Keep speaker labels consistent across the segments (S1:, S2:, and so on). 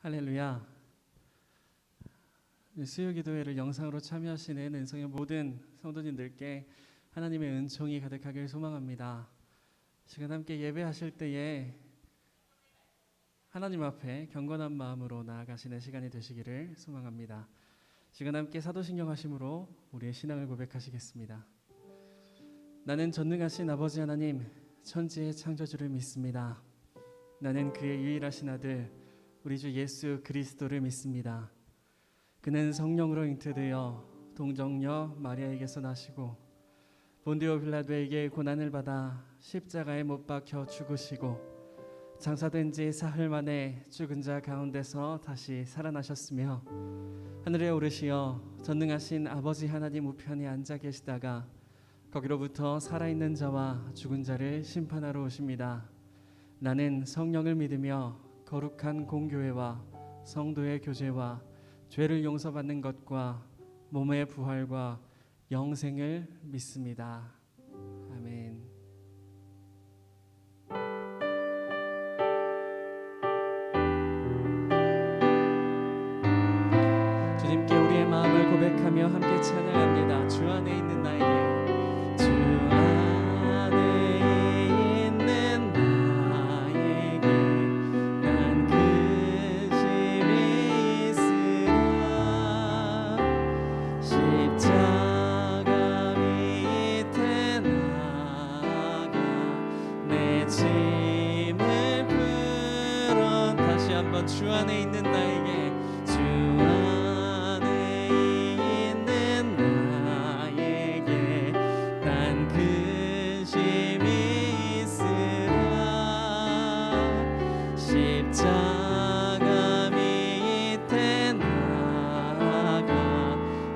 S1: 할렐루야. 수요기도회를 영상으로 참여하시는 은성의 모든 성도님들께 하나님의 은총이 가득하길 소망합니다. 시간 함께 예배하실 때에 하나님 앞에 경건한 마음으로 나아가시는 시간이 되시기를 소망합니다. 시간 함께 사도신경 하심으로 우리의 신앙을 고백하시겠습니다. 나는 전능하신 아버지 하나님, 천지의 창조주를 믿습니다. 나는 그의 유일하신 아들 우리 주 예수 그리스도를 믿습니다. 그는 성령으로 잉태되어 동정녀 마리아에게서 나시고 본디오 빌라도에게 고난을 받아 십자가에 못 박혀 죽으시고 장사된 지 사흘 만에 죽은 자 가운데서 다시 살아나셨으며 하늘에 오르시어 전능하신 아버지 하나님 우편에 앉아 계시다가 거기로부터 살아있는 자와 죽은 자를 심판하러 오십니다. 나는 성령을 믿으며 거룩한 공교회와 성도의 교제와 죄를 용서받는 것과 몸의 부활과 영생을 믿습니다. 아멘. 주님께 우리의 마음을 고백하며 함께 찬양합니다. 주 안에 있는 나에게, 주 안에 있는 나에게 난 근심이 있으라. 십자가 밑에 나가 내 짐을 풀어. 다시 한번 주 안에 있는 나에게, 주 안에 있는 나에게 난 근심이 있으라. 십자가 밑에 나가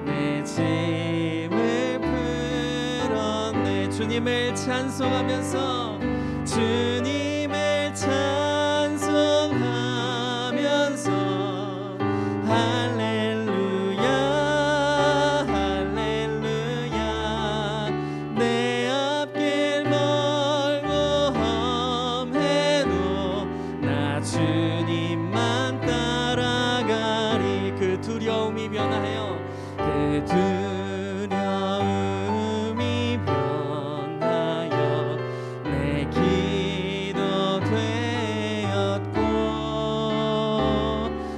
S1: 내 짐을 풀었네. 주님을 찬송하면서, 주님을 찬송하면서 할렐루야 할렐루야. 내 앞길 멀고 험해도 나 주님만 따라가리. 그 두려움이 변하여, 그 두려움이 변하여 내 기도 되었고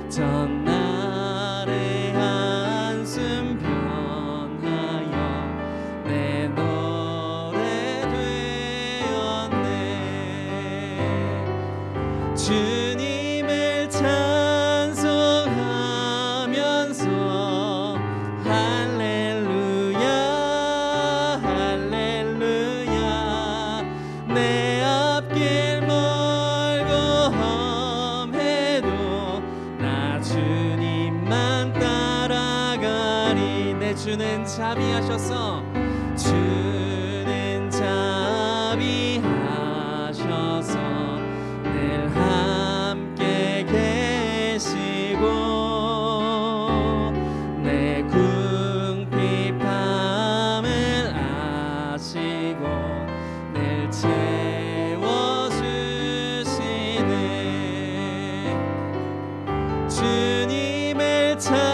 S1: 전날의 한숨 변하여 내 노래 되었네. 주님을 찬송하면서 할렐루야 할렐루야. 내 앞길 멀고 험해도 나 주님만 따라가리. 내 주는 자비하셔서, 주는 자비하셔서 늘 함께 계시고 내 궁핍함을 아시고 늘 채워주시네. 주님을 찬송하면서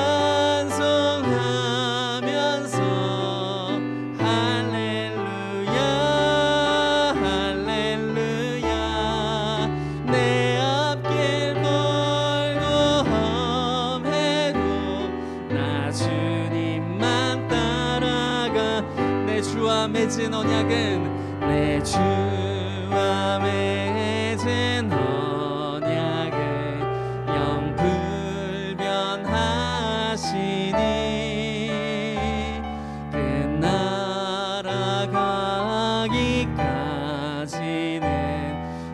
S1: 할렐루야 할렐루야. 내 앞길 멀고 험해도 나 주님만 따라가. 내 주와 맺은 언약은, 내 주와 맺은 언약은 영불변하시니 그 날아가기까지는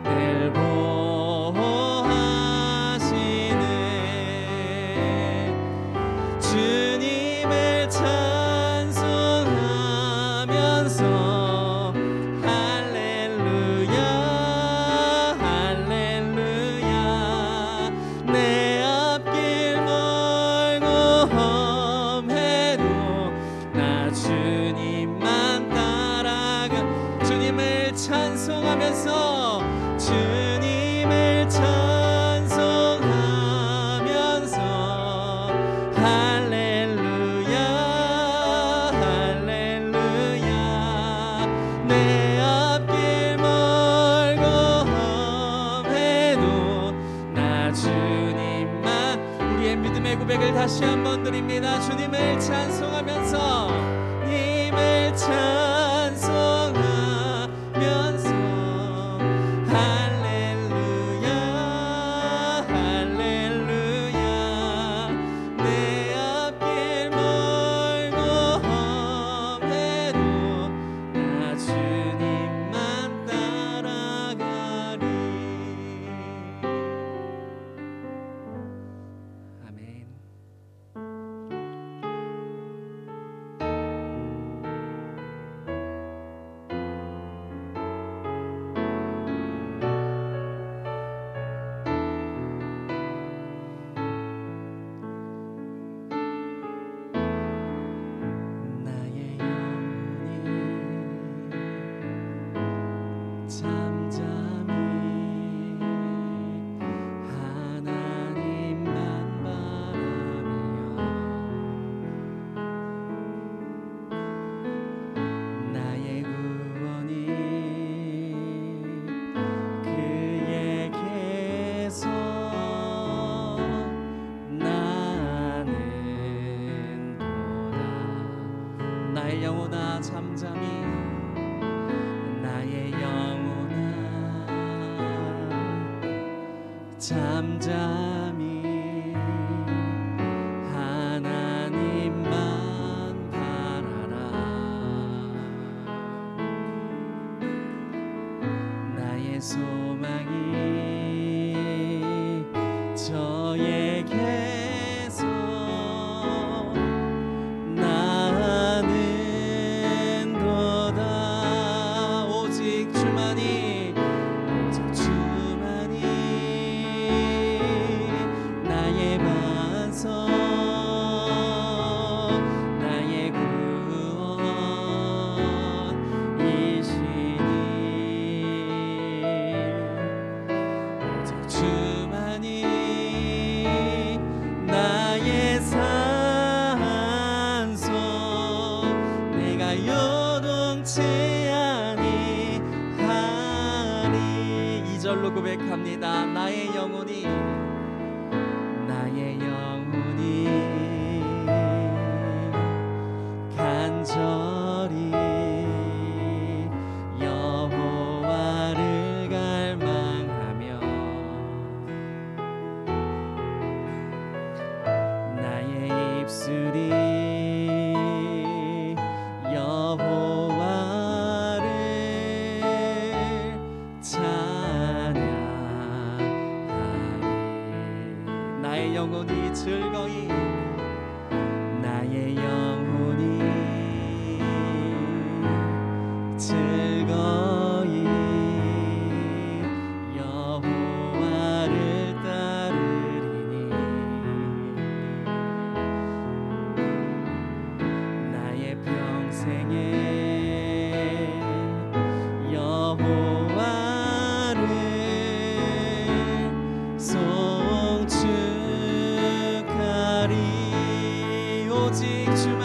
S1: 늘 보호하시네. 주님을 찬송하면서 할렐루야 우리의 믿음의 고백을 다시 한번 드립니다. 주님을 찬송하면서, 님을 찬송하면서 할렐루야 할렐루야. 내 앞길 멀고 험해도 나 주님만 따라가리. 아멘. 나의 영혼이 잠잠히 하나님만 바라며 나의 구원이 그에게서 나는도다. 나의 영혼아 잠잠히, 나의 영혼아 잠잠히 하나님만 바라라. 나의 소망이 저에게서 나는도다. 오직 주만이, 오직 주만이 나의 반석, 나의 구원이시니. 오직 주만이 나의 산소, 내가 요동치 아니하리. 2절로 고백합니다. 나의 영혼이, 나의 영혼이 간절히 여호와를 갈망하며 나의 입술이 여호와를 찬양하리. 나의 영혼이 즐거이, 나의 영혼이 즐거이 여호와를 따르리니. 나의 평생에 여호와를 송축하리. 오직 주만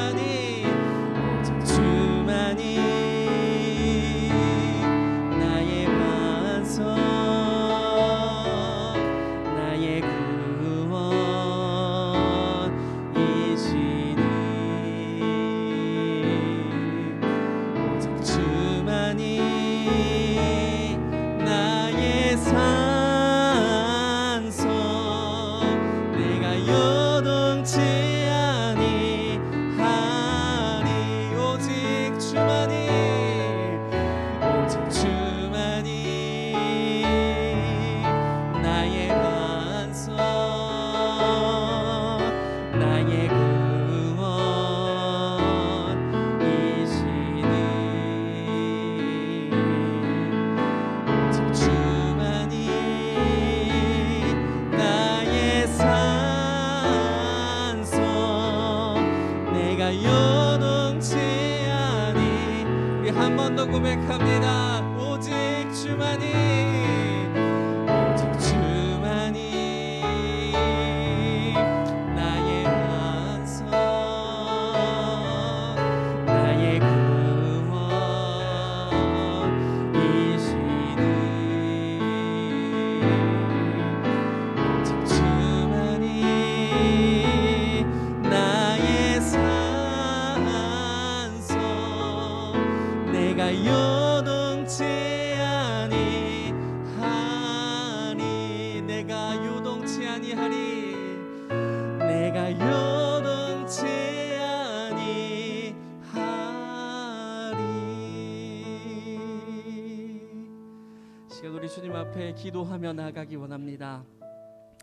S1: 앞에 기도하며 나아가기 원합니다.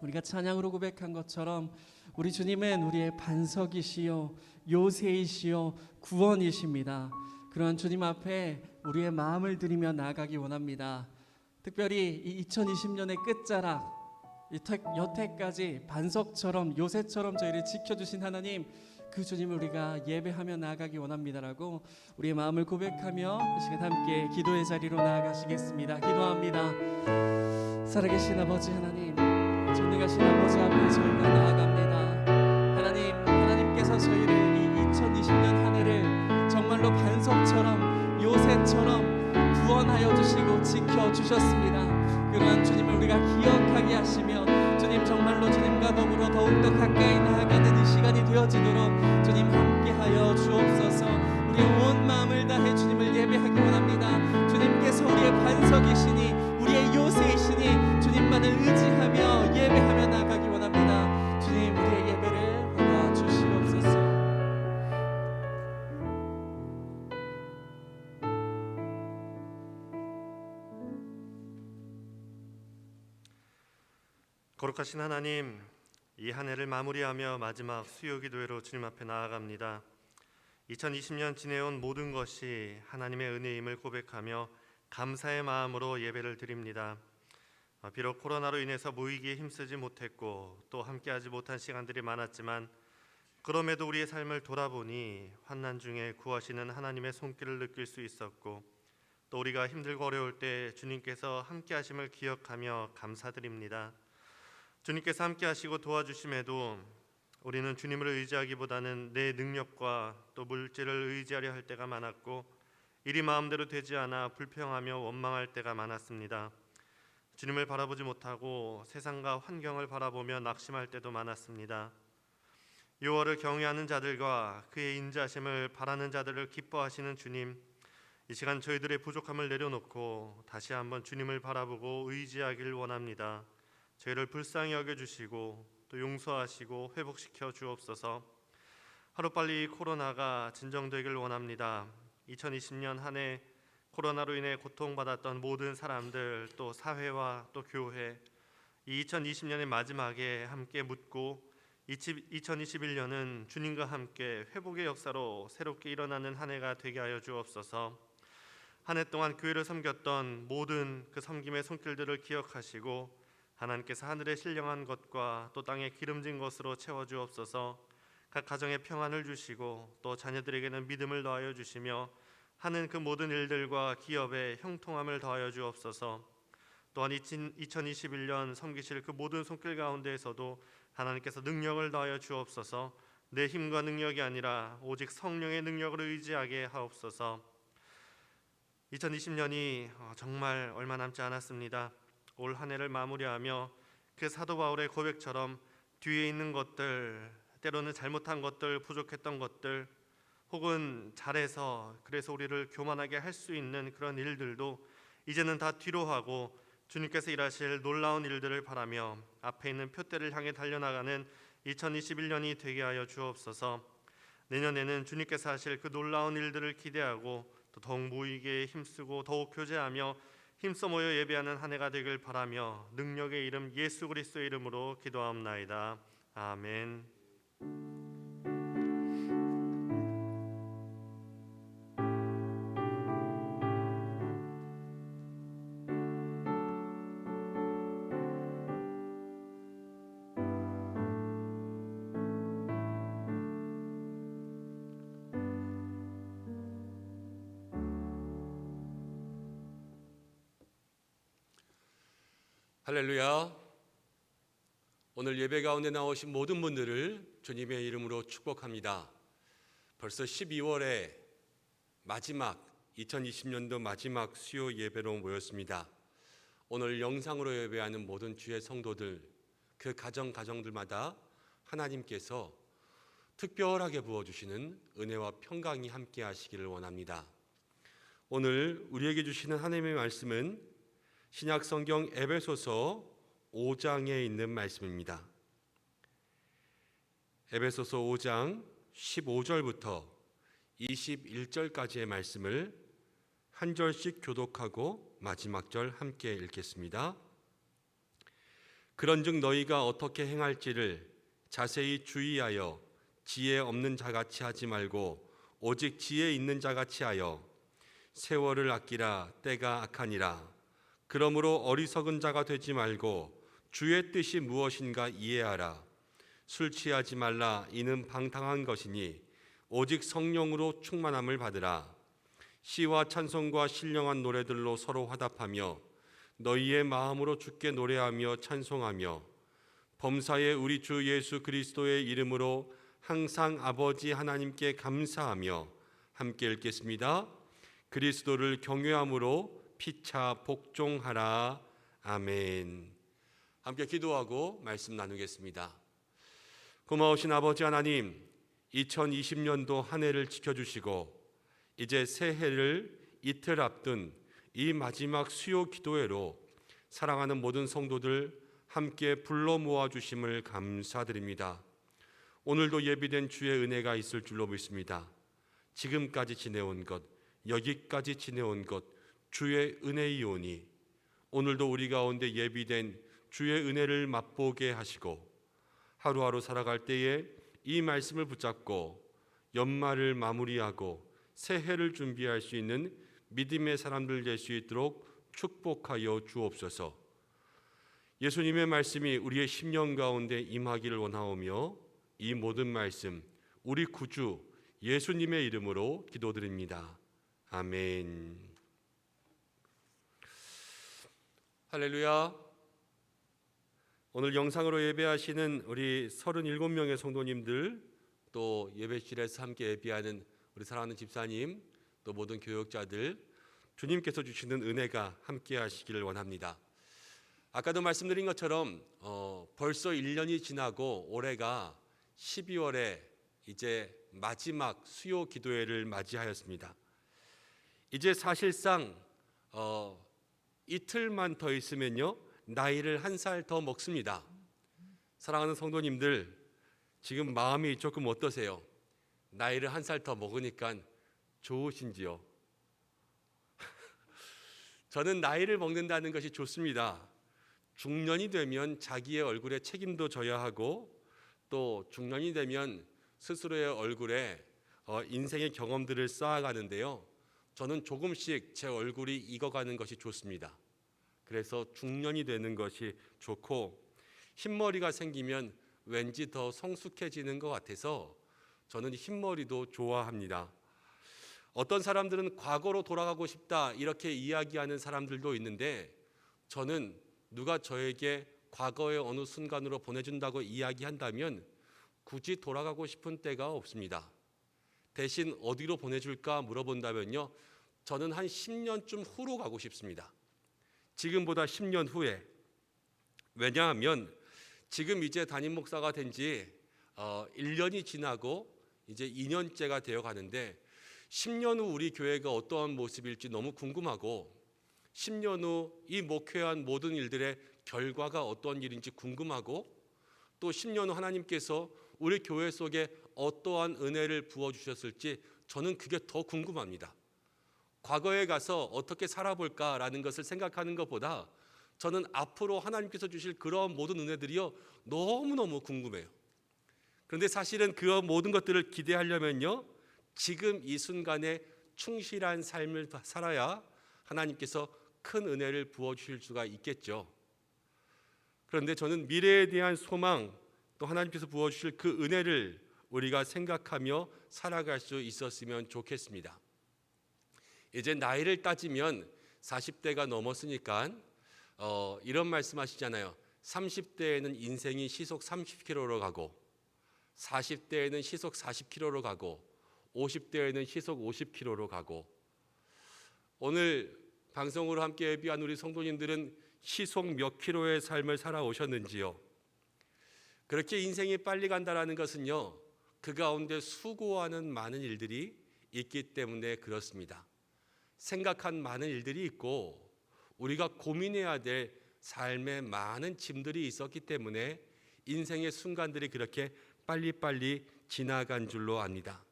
S1: 우리가 찬양으로 고백한 것처럼 우리 주님은 우리의 반석이시요 요새이시요 구원이십니다. 그런 주님 앞에 우리의 마음을 드리며 나아가기 원합니다. 특별히 이 2020년의 끝자락, 여태까지 반석처럼 요새처럼 저희를 지켜주신 하나님, 그 주님을 우리가 예배하며 나아가기 원합니다라고 우리의 마음을 고백하며 이 시간 함께 기도의 자리로 나아가시겠습니다. 기도합니다. 살아계신 아버지 하나님, 전능하신 아버지 앞에 저희가 나아갑니다. 하나님께서 저희를 이 2020년 한 해를 정말로 반석처럼 요새처럼 구원하여 주시고 지켜주셨습니다. 그러한 주님을 우리가 기억하게 하시며 주님 정말로 주님과 더불어 더욱더 가까이 나아가는 이 시간이 되어지도록 주님 함께하여 주옵소서. 우리의 온 마음을 다해 주님을 예배하기 원합니다. 주님께서 우리의 반석이시니 우리의 요새이시니 주님만을 의지하며 예배하며 나아가기 원합니다. 주님 우리의 예배를 받아 주시옵소서.
S2: 거룩하신 하나님, 이 한 해를 마무리하며 마지막 수요 기도회로 주님 앞에 나아갑니다. 2020년 지내온 모든 것이 하나님의 은혜임을 고백하며 감사의 마음으로 예배를 드립니다. 비록 코로나로 인해서 모이기에 힘쓰지 못했고 또 함께하지 못한 시간들이 많았지만 그럼에도 우리의 삶을 돌아보니 환난 중에 구하시는 하나님의 손길을 느낄 수 있었고 또 우리가 힘들고 어려울 때 주님께서 함께하심을 기억하며 감사드립니다. 주님께서 함께하시고 도와주심에도 우리는 주님을 의지하기보다는 내 능력과 또 물질을 의지하려 할 때가 많았고 일이 마음대로 되지 않아 불평하며 원망할 때가 많았습니다. 주님을 바라보지 못하고 세상과 환경을 바라보며 낙심할 때도 많았습니다. 여호와를 경외하는 자들과 그의 인자심을 바라는 자들을 기뻐하시는 주님, 이 시간 저희들의 부족함을 내려놓고 다시 한번 주님을 바라보고 의지하길 원합니다. 저희를 불쌍히 여겨주시고 또 용서하시고 회복시켜 주옵소서. 하루빨리 코로나가 진정되길 원합니다. 2020년 한 해 코로나로 인해 고통받았던 모든 사람들, 또 사회와 또 교회, 이 2020년의 마지막에 함께 묻고 2021년은 주님과 함께 회복의 역사로 새롭게 일어나는 한 해가 되게 하여 주옵소서. 한 해 동안 교회를 섬겼던 모든 그 섬김의 손길들을 기억하시고 하나님께서 하늘에 신령한 것과 또 땅에 기름진 것으로 채워주옵소서. 각 가정에 평안을 주시고 또 자녀들에게는 믿음을 더하여 주시며 하는 그 모든 일들과 기업에 형통함을 더하여 주옵소서. 또한 2021년 섬기실 그 모든 손길 가운데에서도 하나님께서 능력을 더하여 주옵소서. 내 힘과 능력이 아니라 오직 성령의 능력을 의지하게 하옵소서. 2020년이 정말 얼마 남지 않았습니다. 올 한 해를 마무리하며 그 사도 바울의 고백처럼 뒤에 있는 것들, 때로는 잘못한 것들, 부족했던 것들, 혹은 잘해서 그래서 우리를 교만하게 할 수 있는 그런 일들도 이제는 다 뒤로 하고 주님께서 일하실 놀라운 일들을 바라며 앞에 있는 표대를 향해 달려나가는 2021년이 되게 하여 주옵소서. 내년에는 주님께서 하실 그 놀라운 일들을 기대하고 또 더욱 모이기에 힘쓰고 더욱 교제하며 힘써 모여 예배하는 한 해가 되길 바라며 능력의 이름 예수 그리스도의 이름으로 기도하옵나이다. 아멘.
S3: 할렐루야. 오늘 예배 가운데 나오신 모든 분들을 주님의 이름으로 축복합니다. 벌써 12월의 마지막 2020년도 마지막 수요 예배로 모였습니다. 오늘 영상으로 예배하는 모든 주의 성도들, 그 가정들마다 하나님께서 특별하게 부어주시는 은혜와 평강이 함께 하시기를 원합니다. 오늘 우리에게 주시는 하나님의 말씀은 신약성경 에베소서 5장에 있는 말씀입니다. 에베소서 5장 15절부터 21절까지의 말씀을 한 절씩 교독하고 마지막 절 함께 읽겠습니다. 그런즉 너희가 어떻게 행할지를 자세히 주의하여 지혜 없는 자같이 하지 말고 오직 지혜 있는 자같이 하여 세월을 아끼라. 때가 악하니라. 그러므로 어리석은 자가 되지 말고 주의 뜻이 무엇인가 이해하라. 술 취하지 말라. 이는 방탕한 것이니 오직 성령으로 충만함을 받으라. 시와 찬송과 신령한 노래들로 서로 화답하며 너희의 마음으로 주께 노래하며 찬송하며 범사의 우리 주 예수 그리스도의 이름으로 항상 아버지 하나님께 감사하며 함께 읽겠습니다. 그리스도를 경외함으로 피차 복종하라. 아멘. 함께 기도하고 말씀 나누겠습니다. 고마우신 아버지 하나님, 2020년도 한 해를 지켜주시고 이제 새해를 이틀 앞둔 이 마지막 수요 기도회로 사랑하는 모든 성도들 함께 불러 모아주심을 감사드립니다. 오늘도 예비된 주의 은혜가 있을 줄로 믿습니다. 지금까지 지내온 것, 여기까지 지내온 것 주의 은혜이오니 오늘도 우리 가운데 예비된 주의 은혜를 맛보게 하시고 하루하루 살아갈 때에 이 말씀을 붙잡고 연말을 마무리하고 새해를 준비할 수 있는 믿음의 사람들 될 수 있도록 축복하여 주옵소서. 예수님의 말씀이 우리의 심령 가운데 임하기를 원하오며 이 모든 말씀 우리 구주 예수님의 이름으로 기도드립니다. 아멘. 할렐루야. 오늘 영상으로 예배하시는 우리 37명의 성도님들, 또 예배실에서 함께 예배하는 우리 사랑하는 집사님, 또 모든 교역자들, 주님께서 주시는 은혜가 함께 하시기를 원합니다. 아까도 말씀드린 것처럼 벌써 1년이 지나고 올해가 12월에 이제 마지막 수요 기도회를 맞이하였습니다. 이제 사실상 이틀만 더 있으면요 나이를 1살 더 먹습니다. 사랑하는 성도님들, 지금 마음이 조금 어떠세요? 나이를 1살 더 먹으니까 좋으신지요? 저는 나이를 먹는다는 것이 좋습니다. 중년이 되면 자기의 얼굴에 책임도 져야 하고, 또 중년이 되면 스스로의 얼굴에 인생의 경험들을 쌓아가는데요, 저는 조금씩 제 얼굴이 익어가는 것이 좋습니다. 그래서 중년이 되는 것이 좋고, 흰머리가 생기면 왠지 더 성숙해지는 것 같아서 저는 흰머리도 좋아합니다. 어떤 사람들은 과거로 돌아가고 싶다 이렇게 이야기하는 사람들도 있는데, 저는 누가 저에게 과거의 어느 순간으로 보내준다고 이야기한다면 굳이 돌아가고 싶은 때가 없습니다. 대신 어디로 보내줄까 물어본다면요, 저는 한 10년쯤 후로 가고 싶습니다. 지금보다 10년 후에. 왜냐하면 지금 이제 담임 목사가 된 지 1년이 지나고 이제 2년째가 되어 가는데, 10년 후 우리 교회가 어떠한 모습일지 너무 궁금하고, 10년 후 이 목회한 모든 일들의 결과가 어떤 일인지 궁금하고, 또 10년 후 하나님께서 우리 교회 속에 어떠한 은혜를 부어주셨을지 저는 그게 더 궁금합니다. 과거에 가서 어떻게 살아볼까라는 것을 생각하는 것보다 저는 앞으로 하나님께서 주실 그런 모든 은혜들이요 너무너무 궁금해요. 그런데 사실은 그 모든 것들을 기대하려면요, 지금 이 순간에 충실한 삶을 살아야 하나님께서 큰 은혜를 부어주실 수가 있겠죠. 그런데 저는 미래에 대한 소망, 또 하나님께서 부어주실 그 은혜를 우리가 생각하며 살아갈 수 있었으면 좋겠습니다. 이제 나이를 따지면 40대가 넘었으니까 이런 말씀하시잖아요. 30대에는 인생이 시속 30km로 가고, 40대에는 시속 40km로 가고, 50대에는 시속 50km로 가고, 오늘 방송으로 함께 예비한 우리 성도님들은 시속 몇 킬로의 삶을 살아오셨는지요? 그렇게 인생이 빨리 간다는 것은요, 그 가운데 수고하는 많은 일들이 있기 때문에 그렇습니다. 생각한 많은 일들이 있고 우리가 고민해야 될 삶의 많은 짐들이 있었기 때문에 인생의 순간들이 그렇게 빨리빨리 지나간 줄로 압니다.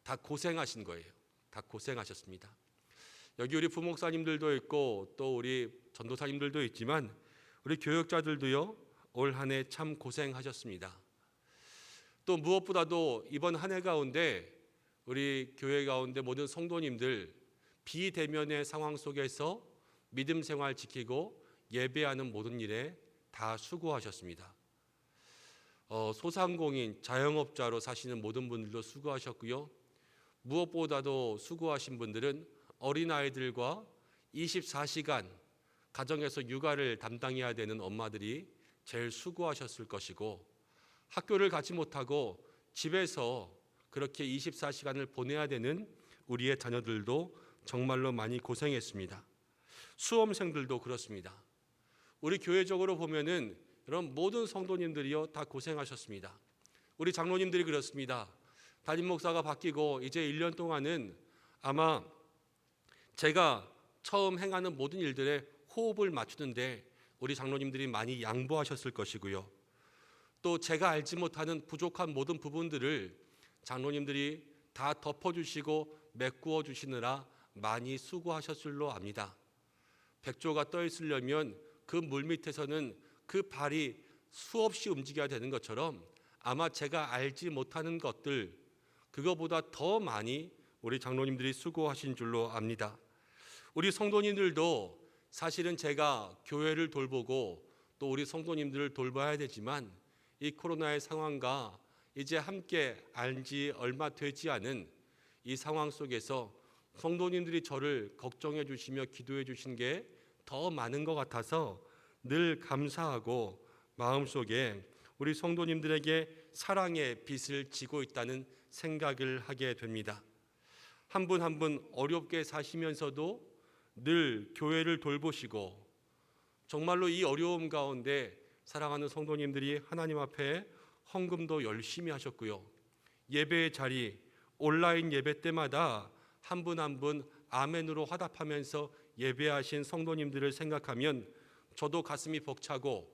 S3: 다 고생하신 거예요. 다 고생하셨습니다. 여기 우리 부목사님들도 있고 또 우리 전도사님들도 있지만 우리 교역자들도요, 올 한 해 참 고생하셨습니다. 또 무엇보다도 이번 한 해 가운데 우리 교회 가운데 모든 성도님들 비대면의 상황 속에서 믿음 생활 지키고 예배하는 모든 일에 다 수고하셨습니다. 소상공인, 자영업자로 사시는 모든 분들도 수고하셨고요. 무엇보다도 수고하신 분들은 어린아이들과 24시간 가정에서 육아를 담당해야 되는 엄마들이 제일 수고하셨을 것이고, 학교를 가지 못하고 집에서 그렇게 24시간을 보내야 되는 우리의 자녀들도 정말로 많이 고생했습니다. 수험생들도 그렇습니다. 우리 교회적으로 보면은 이런 모든 성도님들이요 다 고생하셨습니다. 우리 장로님들이 그렇습니다. 담임 목사가 바뀌고 이제 1년 동안은 아마 제가 처음 행하는 모든 일들에 호흡을 맞추는데 우리 장로님들이 많이 양보하셨을 것이고요. 또 제가 알지 못하는 부족한 모든 부분들을 장로님들이 다 덮어주시고 메꾸어 주시느라 많이 수고하셨을 줄로 압니다. 백조가 떠 있으려면 그 물 밑에서는 그 발이 수없이 움직여야 되는 것처럼 아마 제가 알지 못하는 것들, 그거보다 더 많이 우리 장로님들이 수고하신 줄로 압니다. 우리 성도님들도 사실은 제가 교회를 돌보고 또 우리 성도님들을 돌봐야 되지만 이 코로나의 상황과 이제 함께 알지 얼마 되지 않은 이 상황 속에서 성도님들이 저를 걱정해 주시며 기도해 주신 게 더 많은 것 같아서 늘 감사하고 마음속에 우리 성도님들에게 사랑의 빚을 지고 있다는 생각을 하게 됩니다. 한 분 한 분 어렵게 사시면서도 늘 교회를 돌보시고 정말로 이 어려움 가운데 사랑하는 성도님들이 하나님 앞에 헌금도 열심히 하셨고요. 예배의 자리, 온라인 예배 때마다 한 분 한 분 아멘으로 화답하면서 예배하신 성도님들을 생각하면 저도 가슴이 벅차고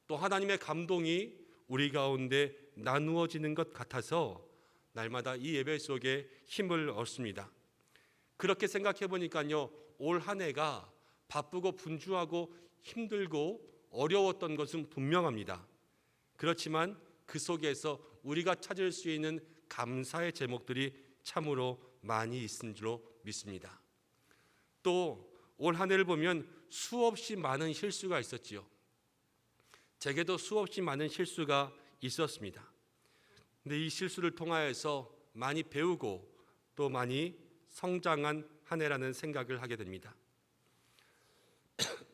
S3: 또 하나님의 감동이 우리 가운데 나누어지는 것 같아서 날마다 이 예배 속에 힘을 얻습니다. 그렇게 생각해 보니까요, 올 한 해가 바쁘고 분주하고 힘들고 어려웠던 것은 분명합니다. 그렇지만 그 속에서 우리가 찾을 수 있는 감사의 제목들이 참으로 많이 있은 줄로 믿습니다. 또 올 한 해를 보면 수없이 많은 실수가 있었지요. 제게도 수없이 많은 실수가 있었습니다. 근데 이 실수를 통하여서 많이 배우고 또 많이 성장한 한 해라는 생각을 하게 됩니다.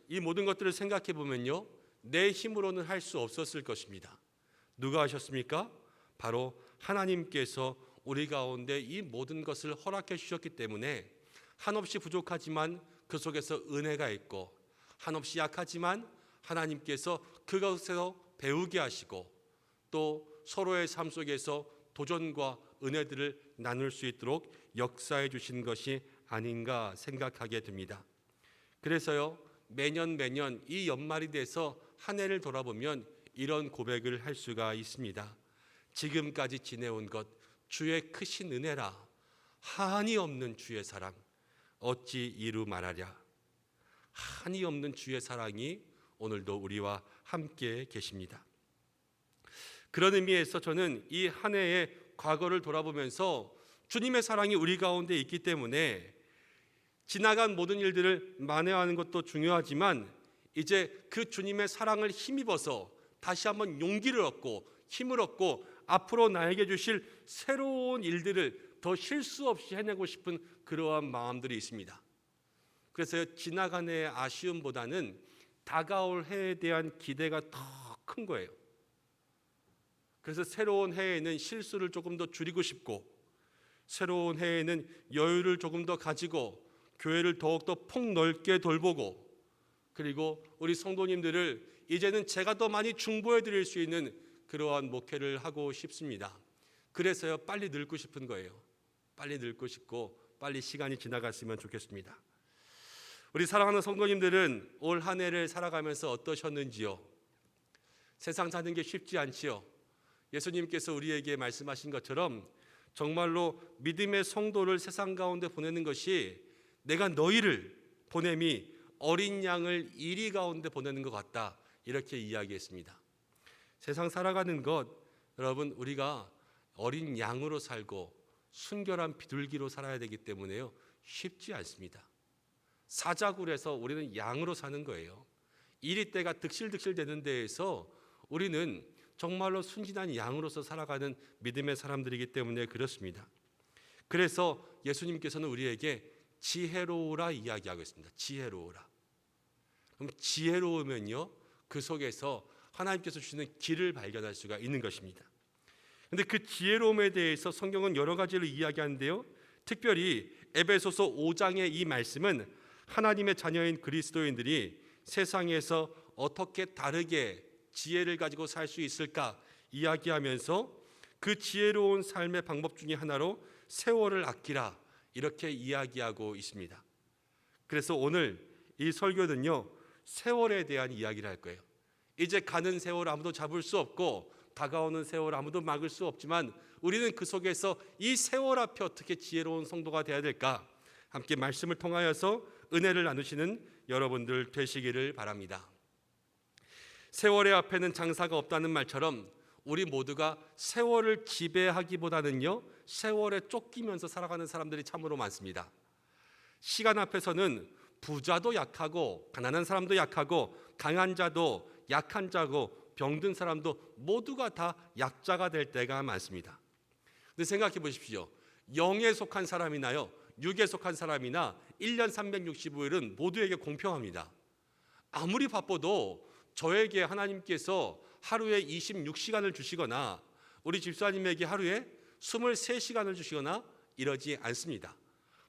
S3: 이 모든 것들을 생각해 보면요, 내 힘으로는 할 수 없었을 것입니다. 누가 하셨습니까? 바로 하나님께서 우리 가운데 이 모든 것을 허락해 주셨기 때문에 한없이 부족하지만 그 속에서 은혜가 있고 한없이 약하지만 하나님께서 그것에서 배우게 하시고 또 서로의 삶 속에서 도전과 은혜들을 나눌 수 있도록 역사해 주신 것이 아닌가 생각하게 됩니다. 그래서요, 매년 이 연말이 돼서 한 해를 돌아보면 이런 고백을 할 수가 있습니다. 지금까지 지내온 것 주의 크신 은혜라, 한이 없는 주의 사랑 어찌 이루 말하랴. 한이 없는 주의 사랑이 오늘도 우리와 함께 계십니다. 그런 의미에서 저는 이 한 해의 과거를 돌아보면서 주님의 사랑이 우리 가운데 있기 때문에 지나간 모든 일들을 만회하는 것도 중요하지만 이제 그 주님의 사랑을 힘입어서 다시 한번 용기를 얻고 힘을 얻고 앞으로 나에게 주실 새로운 일들을 더 실수 없이 해내고 싶은 그러한 마음들이 있습니다. 그래서 지나간 해의 아쉬움보다는 다가올 해에 대한 기대가 더 큰 거예요. 그래서 새로운 해에는 실수를 조금 더 줄이고 싶고 새로운 해에는 여유를 조금 더 가지고 교회를 더욱더 폭넓게 돌보고 그리고 우리 성도님들을 이제는 제가 더 많이 중보해 드릴 수 있는 그러한 목회를 하고 싶습니다. 그래서요, 빨리 늙고 싶은 거예요. 빨리 늙고 싶고 빨리 시간이 지나갔으면 좋겠습니다. 우리 사랑하는 성도님들은 올 한 해를 살아가면서 어떠셨는지요? 세상 사는 게 쉽지 않지요. 예수님께서 우리에게 말씀하신 것처럼 정말로 믿음의 성도를 세상 가운데 보내는 것이 내가 너희를 보냄이 어린 양을 이리 가운데 보내는 것 같다. 이렇게 이야기했습니다. 세상 살아가는 것, 여러분, 우리가 어린 양으로 살고 순결한 비둘기로 살아야 되기 때문에요, 쉽지 않습니다. 사자굴에서 우리는 양으로 사는 거예요. 이리때가 득실득실 되는 데에서 우리는 정말로 순진한 양으로서 살아가는 믿음의 사람들이기 때문에 그렇습니다. 그래서 예수님께서는 우리에게 지혜로우라 이야기하고 있습니다. 지혜로우라. 그럼 지혜로우면요, 그 속에서 하나님께서 주시는 길을 발견할 수가 있는 것입니다. 그런데 그 지혜로움에 대해서 성경은 여러 가지를 이야기하는데요, 특별히 에베소서 5장의 이 말씀은 하나님의 자녀인 그리스도인들이 세상에서 어떻게 다르게 지혜를 가지고 살 수 있을까 이야기하면서 그 지혜로운 삶의 방법 중에 하나로 세월을 아끼라 이렇게 이야기하고 있습니다. 그래서 오늘 이 설교는요, 세월에 대한 이야기를 할 거예요. 이제 가는 세월 아무도 잡을 수 없고 다가오는 세월 아무도 막을 수 없지만 우리는 그 속에서 이 세월 앞에 어떻게 지혜로운 성도가 되어야 될까, 함께 말씀을 통하여서 은혜를 나누시는 여러분들 되시기를 바랍니다. 세월의 앞에는 장사가 없다는 말처럼 우리 모두가 세월을 지배하기보다는요, 세월에 쫓기면서 살아가는 사람들이 참으로 많습니다. 시간 앞에서는 부자도 약하고 가난한 사람도 약하고 강한 자도 약한 자고 병든 사람도 모두가 다 약자가 될 때가 많습니다. 근데 생각해 보십시오. 영에 속한 사람이나요, 육에 속한 사람이나 1년 365일은 모두에게 공평합니다. 아무리 바빠도 저에게 하나님께서 하루에 26시간을 주시거나 우리 집사님에게 하루에 23시간을 주시거나 이러지 않습니다.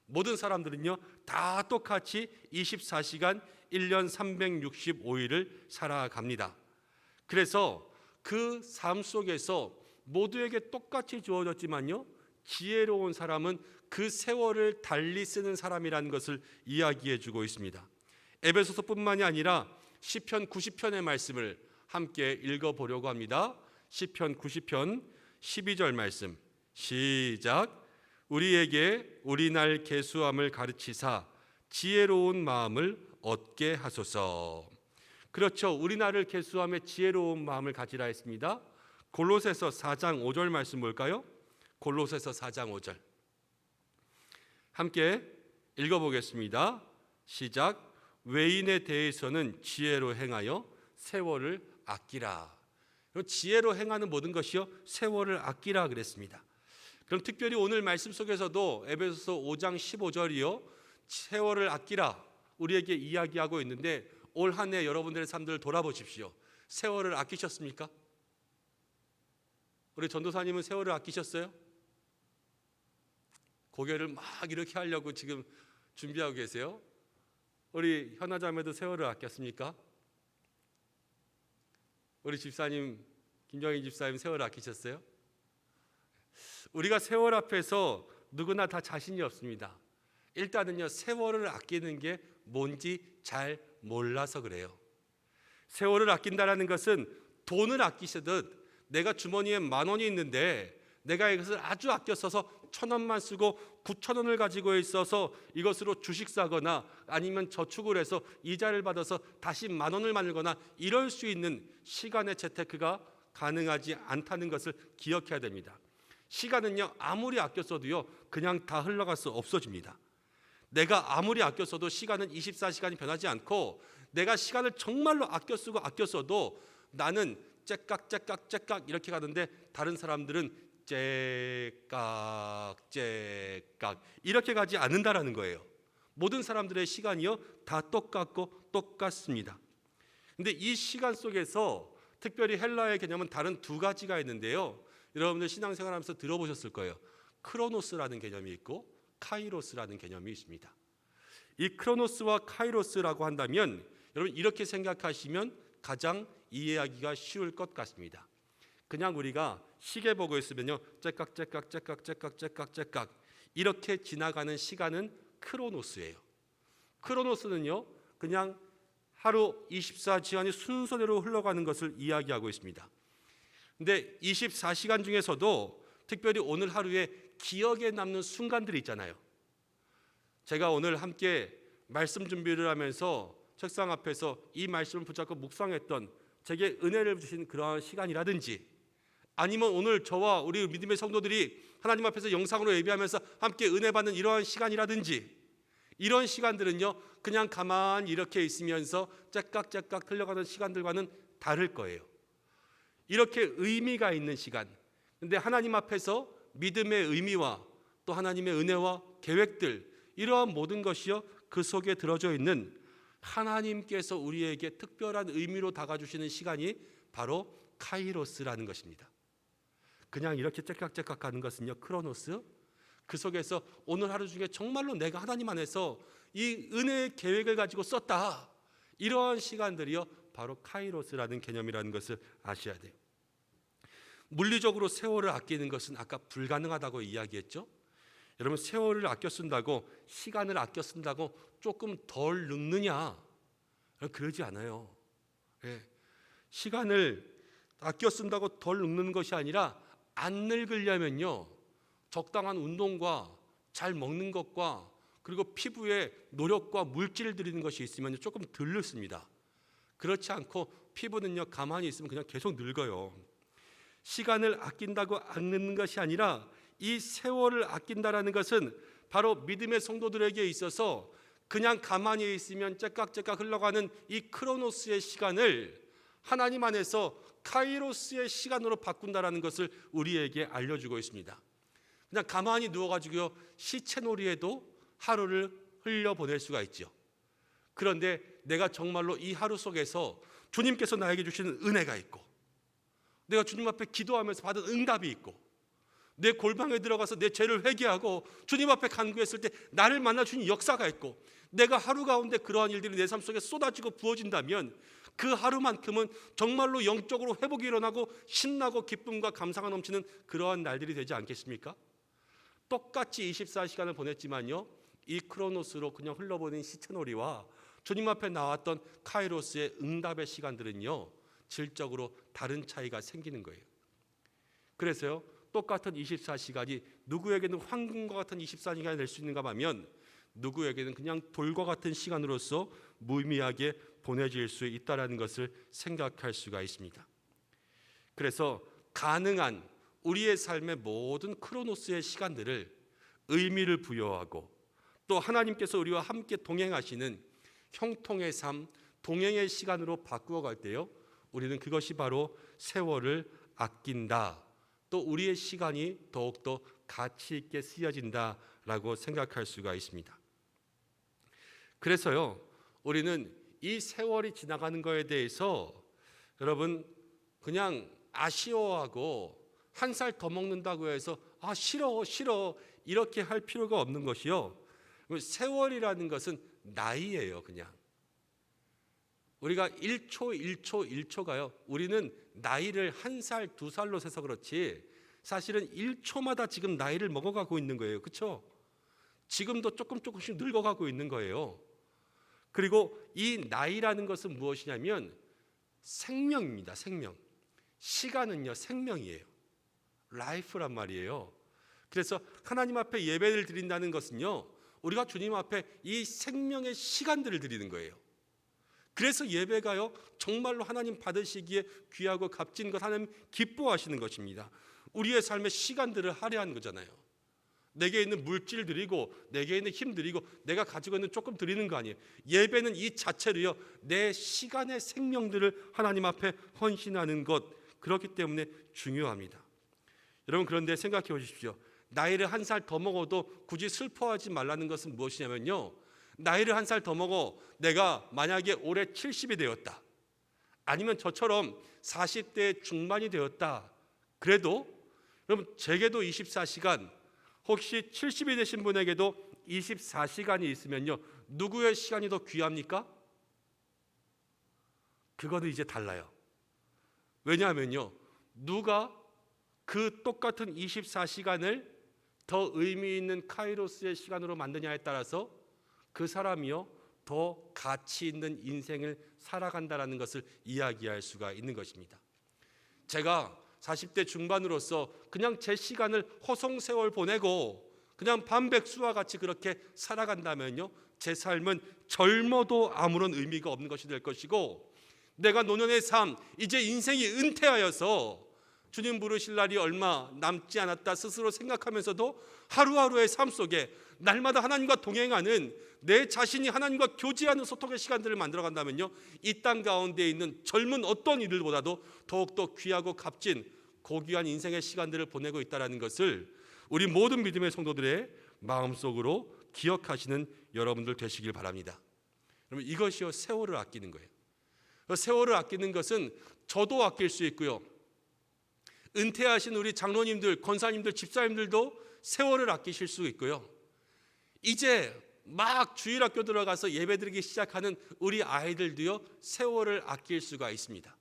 S3: 모든 사람들은요, 다 똑같이 24시간 1년 365일을 살아갑니다. 그래서 그 삶 속에서 모두에게 똑같이 주어졌지만요, 지혜로운 사람은 그 세월을 달리 쓰는 사람이라는 것을 이야기해 주고 있습니다. 에베소서뿐만이 아니라 시편 90편의 말씀을 함께 읽어보려고 합니다. 시편 90편 12절 말씀 시작. 우리에게 우리날 계수함을 가르치사 지혜로운 마음을 얻게 하소서. 그렇죠. 우리날을 계수함에 지혜로운 마음을 가지라 했습니다. 골로새서 4장 5절 말씀 볼까요? 골로새서 4장 5절 함께 읽어보겠습니다. 시작. 외인에 대해서는 지혜로 행하여 세월을 아끼라. 지혜로 행하는 모든 것이요, 세월을 아끼라 그랬습니다. 그럼 특별히 오늘 말씀 속에서도 에베소서 5장 15절이요, 세월을 아끼라 우리에게 이야기하고 있는데 올 한 해 여러분들의 삶들을 돌아보십시오. 세월을 아끼셨습니까? 우리 전도사님은 세월을 아끼셨어요? 고개를 막 이렇게 하려고 지금 준비하고 계세요? 우리 현아자매도 세월을 아꼈습니까? 우리 집사님, 김정희 집사님 세월을 아끼셨어요? 우리가 세월 앞에서 누구나 다 자신이 없습니다. 일단은요, 세월을 아끼는 게 뭔지 잘 몰라서 그래요. 세월을 아낀다라는 것은 돈을 아끼시듯 내가 주머니에 10,000원이 있는데 내가 이것을 아주 아껴 써서 1,000원만 쓰고 9,000원을 가지고 있어서 이것으로 주식 사거나 아니면 저축을 해서 이자를 받아서 다시 10,000원을 만들거나 이럴 수 있는 시간의 재테크가 가능하지 않다는 것을 기억해야 됩니다. 시간은요, 아무리 아껴 써도요, 그냥 다 흘러가서 없어집니다. 내가 아무리 아껴 써도 시간은 24시간이 변하지 않고 내가 시간을 정말로 아껴 쓰고 아껴 써도 나는 째깍 이렇게 가는데 다른 사람들은 째깍 이렇게 가지 않는다라는 거예요. 모든 사람들의 시간이요, 다 똑같고 똑같습니다. 근데 이 시간 속에서 특별히 헬라의 개념은 다른 두 가지가 있는데요, 여러분들 신앙생활하면서 들어보셨을 거예요. 크로노스라는 개념이 있고 카이로스라는 개념이 있습니다. 이 크로노스와 카이로스라고 한다면 여러분 이렇게 생각하시면 가장 이해하기가 쉬울 것 같습니다. 그냥 우리가 시계 보고 있으면요, 째깍 이렇게 지나가는 시간은 크로노스예요. 크로노스는요, 그냥 하루 24시간이 순서대로 흘러가는 것을 이야기하고 있습니다. 근데 24시간 중에서도 특별히 오늘 하루에 기억에 남는 순간들이 있잖아요. 제가 오늘 함께 말씀 준비를 하면서 책상 앞에서 이 말씀을 붙잡고 묵상했던 제게 은혜를 주신 그러한 시간이라든지, 아니면 오늘 저와 우리 믿음의 성도들이 하나님 앞에서 영상으로 예배하면서 함께 은혜 받는 이러한 시간이라든지, 이런 시간들은요 그냥 가만히 이렇게 있으면서 째깍째깍 흘러가는 시간들과는 다를 거예요. 이렇게 의미가 있는 시간, 근데 하나님 앞에서 믿음의 의미와 또 하나님의 은혜와 계획들, 이러한 모든 것이요 그 속에 들어져 있는 하나님께서 우리에게 특별한 의미로 다가주시는 시간이 바로 카이로스라는 것입니다. 그냥 이렇게 째깍째깍 가는 것은요 크로노스, 그 속에서 오늘 하루 중에 정말로 내가 하나님 안에서 이 은혜의 계획을 가지고 썼다, 이러한 시간들이요 바로 카이로스라는 개념이라는 것을 아셔야 돼요. 물리적으로 세월을 아끼는 것은 아까 불가능하다고 이야기했죠. 여러분, 세월을 아껴 쓴다고, 시간을 아껴 쓴다고 조금 덜 늙느냐? 그러지 않아요. 예. 시간을 아껴 쓴다고 덜 늙는 것이 아니라 안 늙으려면요 적당한 운동과 잘 먹는 것과 그리고 피부에 노력과 물질을 들이는 것이 있으면 조금 덜 늙습니다. 그렇지 않고 피부는요 가만히 있으면 그냥 계속 늙어요. 시간을 아낀다고 안 늙는 것이 아니라 이 세월을 아낀다라는 것은 바로 믿음의 성도들에게 있어서 그냥 가만히 있으면 째깍째깍 흘러가는 이 크로노스의 시간을 하나님 안에서 카이로스의 시간으로 바꾼다라는 것을 우리에게 알려주고 있습니다. 그냥 가만히 누워가지고요 시체놀이에도 하루를 흘려보낼 수가 있죠. 그런데 내가 정말로 이 하루 속에서 주님께서 나에게 주시는 은혜가 있고, 내가 주님 앞에 기도하면서 받은 응답이 있고, 내 골방에 들어가서 내 죄를 회개하고 주님 앞에 간구했을 때 나를 만나 주신 역사가 있고, 내가 하루 가운데 그러한 일들이 내 삶 속에 쏟아지고 부어진다면 그 하루만큼은 정말로 영적으로 회복이 일어나고 신나고 기쁨과 감사가 넘치는 그러한 날들이 되지 않겠습니까? 똑같이 24시간을 보냈지만요 이 크로노스로 그냥 흘러보낸 시체놀이와 주님 앞에 나왔던 카이로스의 응답의 시간들은요 질적으로 다른 차이가 생기는 거예요. 그래서요 똑같은 24시간이 누구에게는 황금과 같은 24시간이 될 수 있는가 하면 누구에게는 그냥 돌과 같은 시간으로서 무의미하게 보내질 수 있다는 것을 생각할 수가 있습니다. 그래서 가능한 우리의 삶의 모든 크로노스의 시간들을 의미를 부여하고 또 하나님께서 우리와 함께 동행하시는 형통의 삶, 동행의 시간으로 바꾸어 갈 때요 우리는 그것이 바로 세월을 아낀다, 또 우리의 시간이 더욱더 가치 있게 쓰여진다라고 생각할 수가 있습니다. 그래서요 우리는 이 세월이 지나가는 것에 대해서 여러분 그냥 아쉬워하고 한 살 더 먹는다고 해서 아 싫어 이렇게 할 필요가 없는 것이요. 세월이라는 것은 나이예요. 그냥 우리가 1초가요 우리는 나이를 한 살, 두 살로 세서 그렇지 사실은 1초마다 지금 나이를 먹어가고 있는 거예요. 그렇죠? 지금도 조금씩 늙어가고 있는 거예요. 그리고 이 나이라는 것은 무엇이냐면 생명입니다. 생명. 시간은요 생명이에요. 라이프란 말이에요. 그래서 하나님 앞에 예배를 드린다는 것은요 우리가 주님 앞에 이 생명의 시간들을 드리는 거예요. 그래서 예배가요 정말로 하나님 받으시기에 귀하고 값진 것, 하나님 기뻐하시는 것입니다. 우리의 삶의 시간들을 할애하는 거잖아요. 내게 있는 물질 드리고 내게 있는 힘 드리고 내가 가지고 있는 조금 드리는 거 아니에요. 예배는 이 자체로요 내 시간의 생명들을 하나님 앞에 헌신하는 것, 그렇기 때문에 중요합니다. 여러분 그런데 생각해 보십시오. 나이를 한 살 더 먹어도 굳이 슬퍼하지 말라는 것은 무엇이냐면요 나이를 한 살 더 먹어 내가 만약에 올해 70이 되었다, 아니면 저처럼 40대 중반이 되었다, 그래도 여러분 제게도 24시간, 혹시 70이 되신 분에게도 24시간이 있으면요 누구의 시간이 더 귀합니까? 그거는 이제 달라요. 왜냐하면요 누가 그 똑같은 24시간을 더 의미 있는 카이로스의 시간으로 만드냐에 따라서 그 사람이요 더 가치 있는 인생을 살아간다라는 것을 이야기할 수가 있는 것입니다. 제가 40대 중반으로서 그냥 제 시간을 허송세월 보내고 그냥 반백수와 같이 그렇게 살아간다면요, 제 삶은 젊어도 아무런 의미가 없는 것이 될 것이고, 내가 노년의 삶, 이제 인생이 은퇴하여서 주님 부르실 날이 얼마 남지 않았다 스스로 생각하면서도 하루하루의 삶 속에 날마다 하나님과 동행하는, 내 자신이 하나님과 교제하는 소통의 시간들을 만들어 간다면요, 이 땅 가운데 있는 젊은 어떤 이들보다도 더욱더 귀하고 값진 고귀한 인생의 시간들을 보내고 있다는 것을 우리 모든 믿음의 성도들의 마음속으로 기억하시는 여러분들 되시길 바랍니다. 여러분, 이것이요 세월을 아끼는 거예요. 세월을 아끼는 것은 저도 아낄 수 있고요, 은퇴하신 우리 장로님들, 권사님들, 집사님들도 세월을 아끼실 수 있고요, 이제 막 주일학교 들어가서 예배드리기 시작하는 우리 아이들도요 세월을 아낄 수가 있습니다.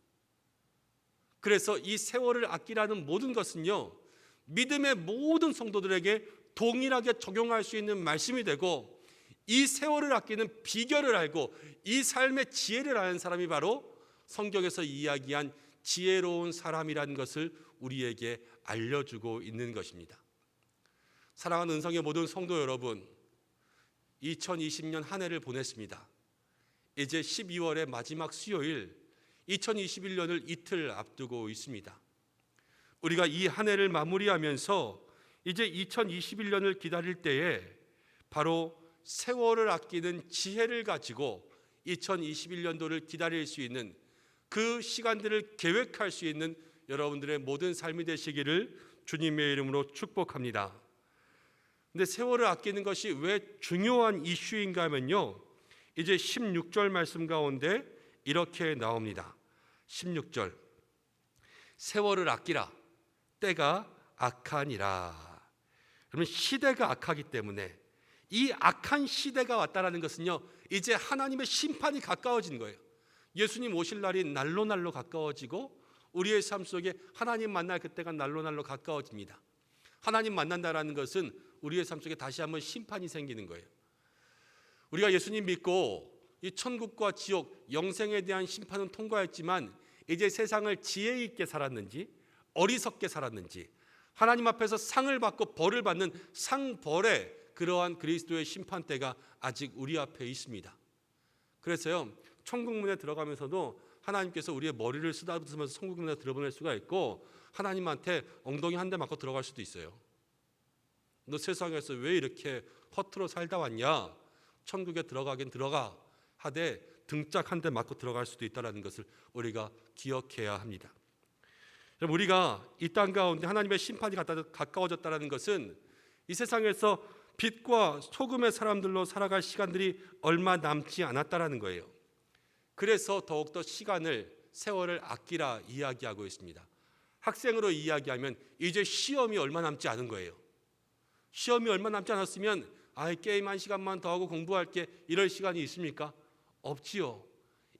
S3: 그래서 이 세월을 아끼라는 모든 것은요, 믿음의 모든 성도들에게 동일하게 적용할 수 있는 말씀이 되고, 이 세월을 아끼는 비결을 알고 이 삶의 지혜를 아는 사람이 바로 성경에서 이야기한 지혜로운 사람이라는 것을 우리에게 알려주고 있는 것입니다. 사랑하는 은성의 모든 성도 여러분, 2020년 한 해를 보냈습니다. 이제 12월의 마지막 수요일, 2021년을 이틀 앞두고 있습니다. 우리가 이 한 해를 마무리하면서 이제 2021년을 기다릴 때에 바로 세월을 아끼는 지혜를 가지고 2021년도를 기다릴 수 있는, 그 시간들을 계획할 수 있는 여러분들의 모든 삶이 되시기를 주님의 이름으로 축복합니다. 근데 세월을 아끼는 것이 왜 중요한 이슈인가 하면요, 이제 16절 말씀 가운데 이렇게 나옵니다. 16절, 세월을 아끼라, 때가 악하니라. 그러면 시대가 악하기 때문에, 이 악한 시대가 왔다라는 것은요, 이제 하나님의 심판이 가까워진 거예요. 예수님 오실 날이 날로 가까워지고, 우리의 삶 속에 하나님 만날 그때가 날로 가까워집니다. 하나님 만난다라는 것은 우리의 삶 속에 다시 한번 심판이 생기는 거예요. 우리가 예수님 믿고 이 천국과 지옥, 영생에 대한 심판은 통과했지만, 이제 세상을 지혜 있게 살았는지 어리석게 살았는지, 하나님 앞에서 상을 받고 벌을 받는 상벌의 그러한 그리스도의 심판대가 아직 우리 앞에 있습니다. 그래서요, 천국문에 들어가면서도 하나님께서 우리의 머리를 쓰다듬으면서 천국문에 들어보낼 수가 있고, 하나님한테 엉덩이 한 대 맞고 들어갈 수도 있어요. 너 세상에서 왜 이렇게 허투루 살다 왔냐? 천국에 들어가긴 들어가 하되 등짝 한 대 맞고 들어갈 수도 있다는 것을 우리가 기억해야 합니다. 우리가 이 땅 가운데 하나님의 심판이 가까워졌다는 것은 이 세상에서 빛과 소금의 사람들로 살아갈 시간들이 얼마 남지 않았다는 거예요. 그래서 더욱더 세월을 아끼라 이야기하고 있습니다. 학생으로 이야기하면 이제 시험이 얼마 남지 않은 거예요. 시험이 얼마 남지 않았으면 게임 한 시간만 더 하고 공부할게, 이럴 시간이 있습니까? 없지요.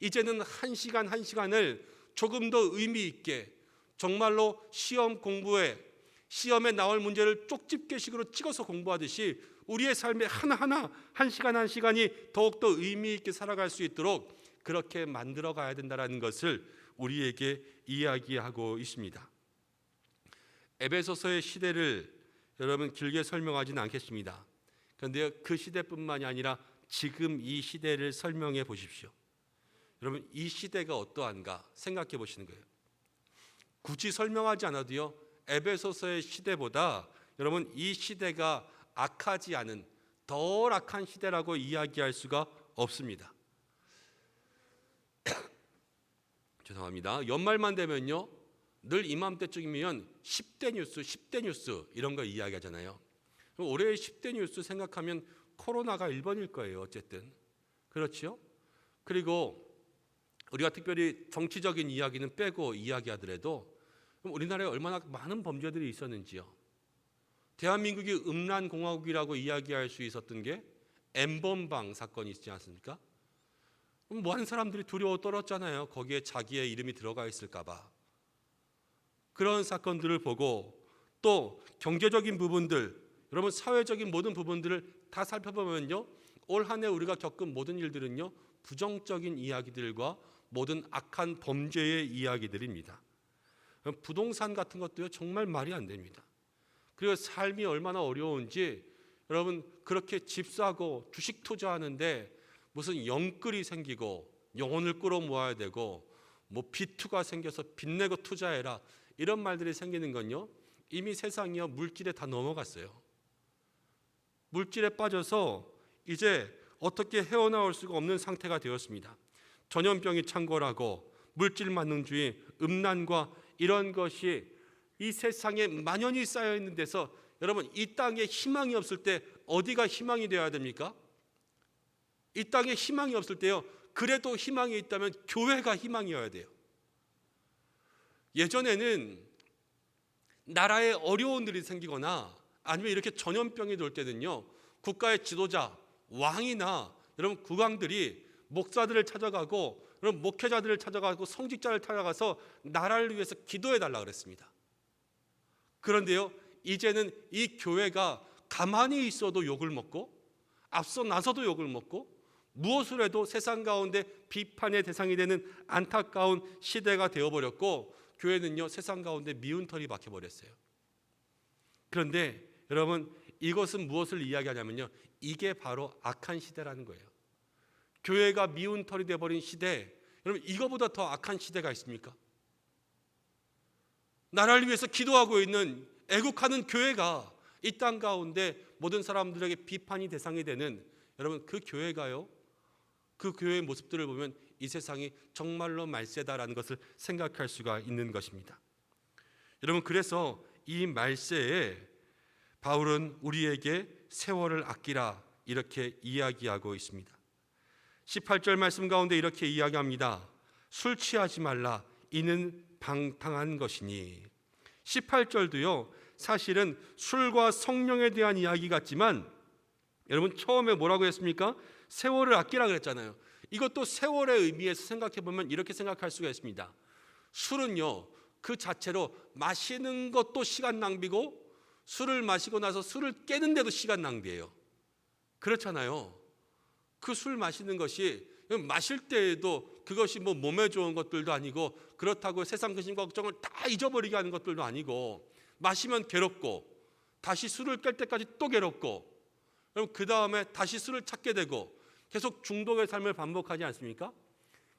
S3: 이제는 한 시간 한 시간을 조금 더 의미 있게, 정말로 시험 공부에, 시험에 나올 문제를 쪽집게식으로 찍어서 공부하듯이 우리의 삶의 하나하나, 한 시간 한 시간이 더욱더 의미 있게 살아갈 수 있도록 그렇게 만들어 가야 된다는 것을 우리에게 이야기하고 있습니다. 에베소서의 시대를 여러분 길게 설명하지는 않겠습니다. 그런데 그 시대뿐만이 아니라 지금 이 시대를 설명해 보십시오. 여러분, 이 시대가 어떠한가 생각해 보시는 거예요. 굳이 설명하지 않아도요, 에베소서의 시대보다 여러분 이 시대가 악하지 않은 덜 악한 시대라고 이야기할 수가 없습니다. 죄송합니다. 연말만 되면요, 늘 이맘때쯤이면 10대 뉴스 이런 거 이야기하잖아요. 올해의 10대 뉴스 생각하면 코로나가 1번일 거예요. 어쨌든 그렇죠. 그리고 우리가 특별히 정치적인 이야기는 빼고 이야기하더라도 우리나라에 얼마나 많은 범죄들이 있었는지요. 대한민국이 음란공화국이라고 이야기할 수 있었던 게 N번방 사건이 있지 않습니까? 많은 사람들이 두려워 떨었잖아요. 거기에 자기의 이름이 들어가 있을까 봐. 그런 사건들을 보고, 또 경제적인 부분들, 여러분 사회적인 모든 부분들을 다 살펴보면요, 올 한 해 우리가 겪은 모든 일들은요, 부정적인 이야기들과 모든 악한 범죄의 이야기들입니다. 부동산 같은 것도요, 정말 말이 안 됩니다. 그리고 삶이 얼마나 어려운지 여러분 그렇게 집 사고 주식 투자하는데 무슨 영끌이 생기고 영혼을 끌어모아야 되고 뭐 비투가 생겨서 빚내고 투자해라 이런 말들이 생기는 건요, 이미 세상이요 물질에 다 넘어갔어요. 물질에 빠져서 이제 어떻게 헤어나올 수가 없는 상태가 되었습니다. 전염병이 창궐하고 물질 만능주의, 음란과 이런 것이 이 세상에 만연히 쌓여 있는 데서 여러분 이 땅에 희망이 없을 때 어디가 희망이 되어야 됩니까? 이 땅에 희망이 없을 때요, 그래도 희망이 있다면 교회가 희망이어야 돼요. 예전에는 나라에 어려운 일이 생기거나 아니면 이렇게 전염병이 돌 때는요, 국가의 지도자, 왕이나 여러분 국왕들이 목사들을 찾아가고 여러분 목회자들을 찾아가고 성직자를 찾아가서 나라를 위해서 기도해 달라 그랬습니다. 그런데요, 이제는 이 교회가 가만히 있어도 욕을 먹고 앞서 나서도 욕을 먹고 무엇을 해도 세상 가운데 비판의 대상이 되는 안타까운 시대가 되어버렸고, 교회는요 세상 가운데 미운 털이 박혀버렸어요. 그런데 여러분 이것은 무엇을 이야기하냐면요, 이게 바로 악한 시대라는 거예요. 교회가 미운 털이 되어버린 시대, 여러분 이거보다 더 악한 시대가 있습니까? 나라를 위해서 기도하고 있는 애국하는 교회가 이 땅 가운데 모든 사람들에게 비판이 대상이 되는, 여러분 그 교회가요, 그 교회의 모습들을 보면 이 세상이 정말로 말세다라는 것을 생각할 수가 있는 것입니다. 여러분 그래서 이 말세에 바울은 우리에게 세월을 아끼라 이렇게 이야기하고 있습니다. 18절 말씀 가운데 이렇게 이야기합니다. 술 취하지 말라, 이는 방탕한 것이니. 18절도요 사실은 술과 성령에 대한 이야기 같지만, 여러분 처음에 뭐라고 했습니까? 세월을 아끼라 그랬잖아요. 이것도 세월의 의미에서 생각해 보면 이렇게 생각할 수가 있습니다. 술은요 그 자체로 마시는 것도 시간 낭비고, 술을 마시고 나서 술을 깨는데도 시간 낭비예요. 그렇잖아요. 그 술 마시는 것이 마실 때에도 그것이 뭐 몸에 좋은 것들도 아니고, 그렇다고 세상 근심과 걱정을 다 잊어버리게 하는 것들도 아니고, 마시면 괴롭고 다시 술을 깰 때까지 또 괴롭고, 그 다음에 다시 술을 찾게 되고 계속 중독의 삶을 반복하지 않습니까?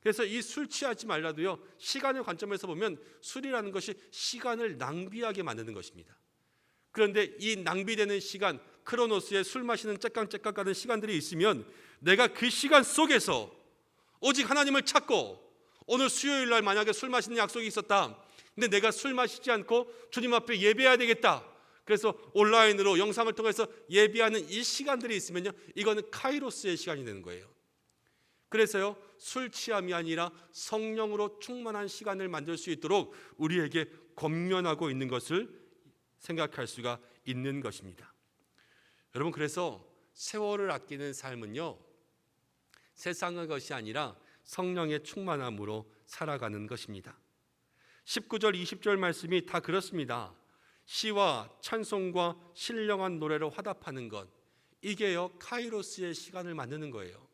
S3: 그래서 이 술 취하지 말라도요, 시간의 관점에서 보면 술이라는 것이 시간을 낭비하게 만드는 것입니다. 그런데 이 낭비되는 시간, 크로노스에 술 마시는 째깍째깍 가는 시간들이 있으면 내가 그 시간 속에서 오직 하나님을 찾고, 오늘 수요일 날 만약에 술 마시는 약속이 있었다, 근데 내가 술 마시지 않고 주님 앞에 예배해야 되겠다, 그래서 온라인으로 영상을 통해서 예배하는 이 시간들이 있으면요, 이거는 카이로스의 시간이 되는 거예요. 그래서요 술 취함이 아니라 성령으로 충만한 시간을 만들 수 있도록 우리에게 권면하고 있는 것을 생각할 수가 있는 것입니다. 여러분 그래서 세월을 아끼는 삶은요 세상의 것이 아니라 성령의 충만함으로 살아가는 것입니다. 19절 20절 말씀이 다 그렇습니다. 시와 찬송과 신령한 노래로 화답하는 것, 이게요 카이로스의 시간을 만드는 거예요.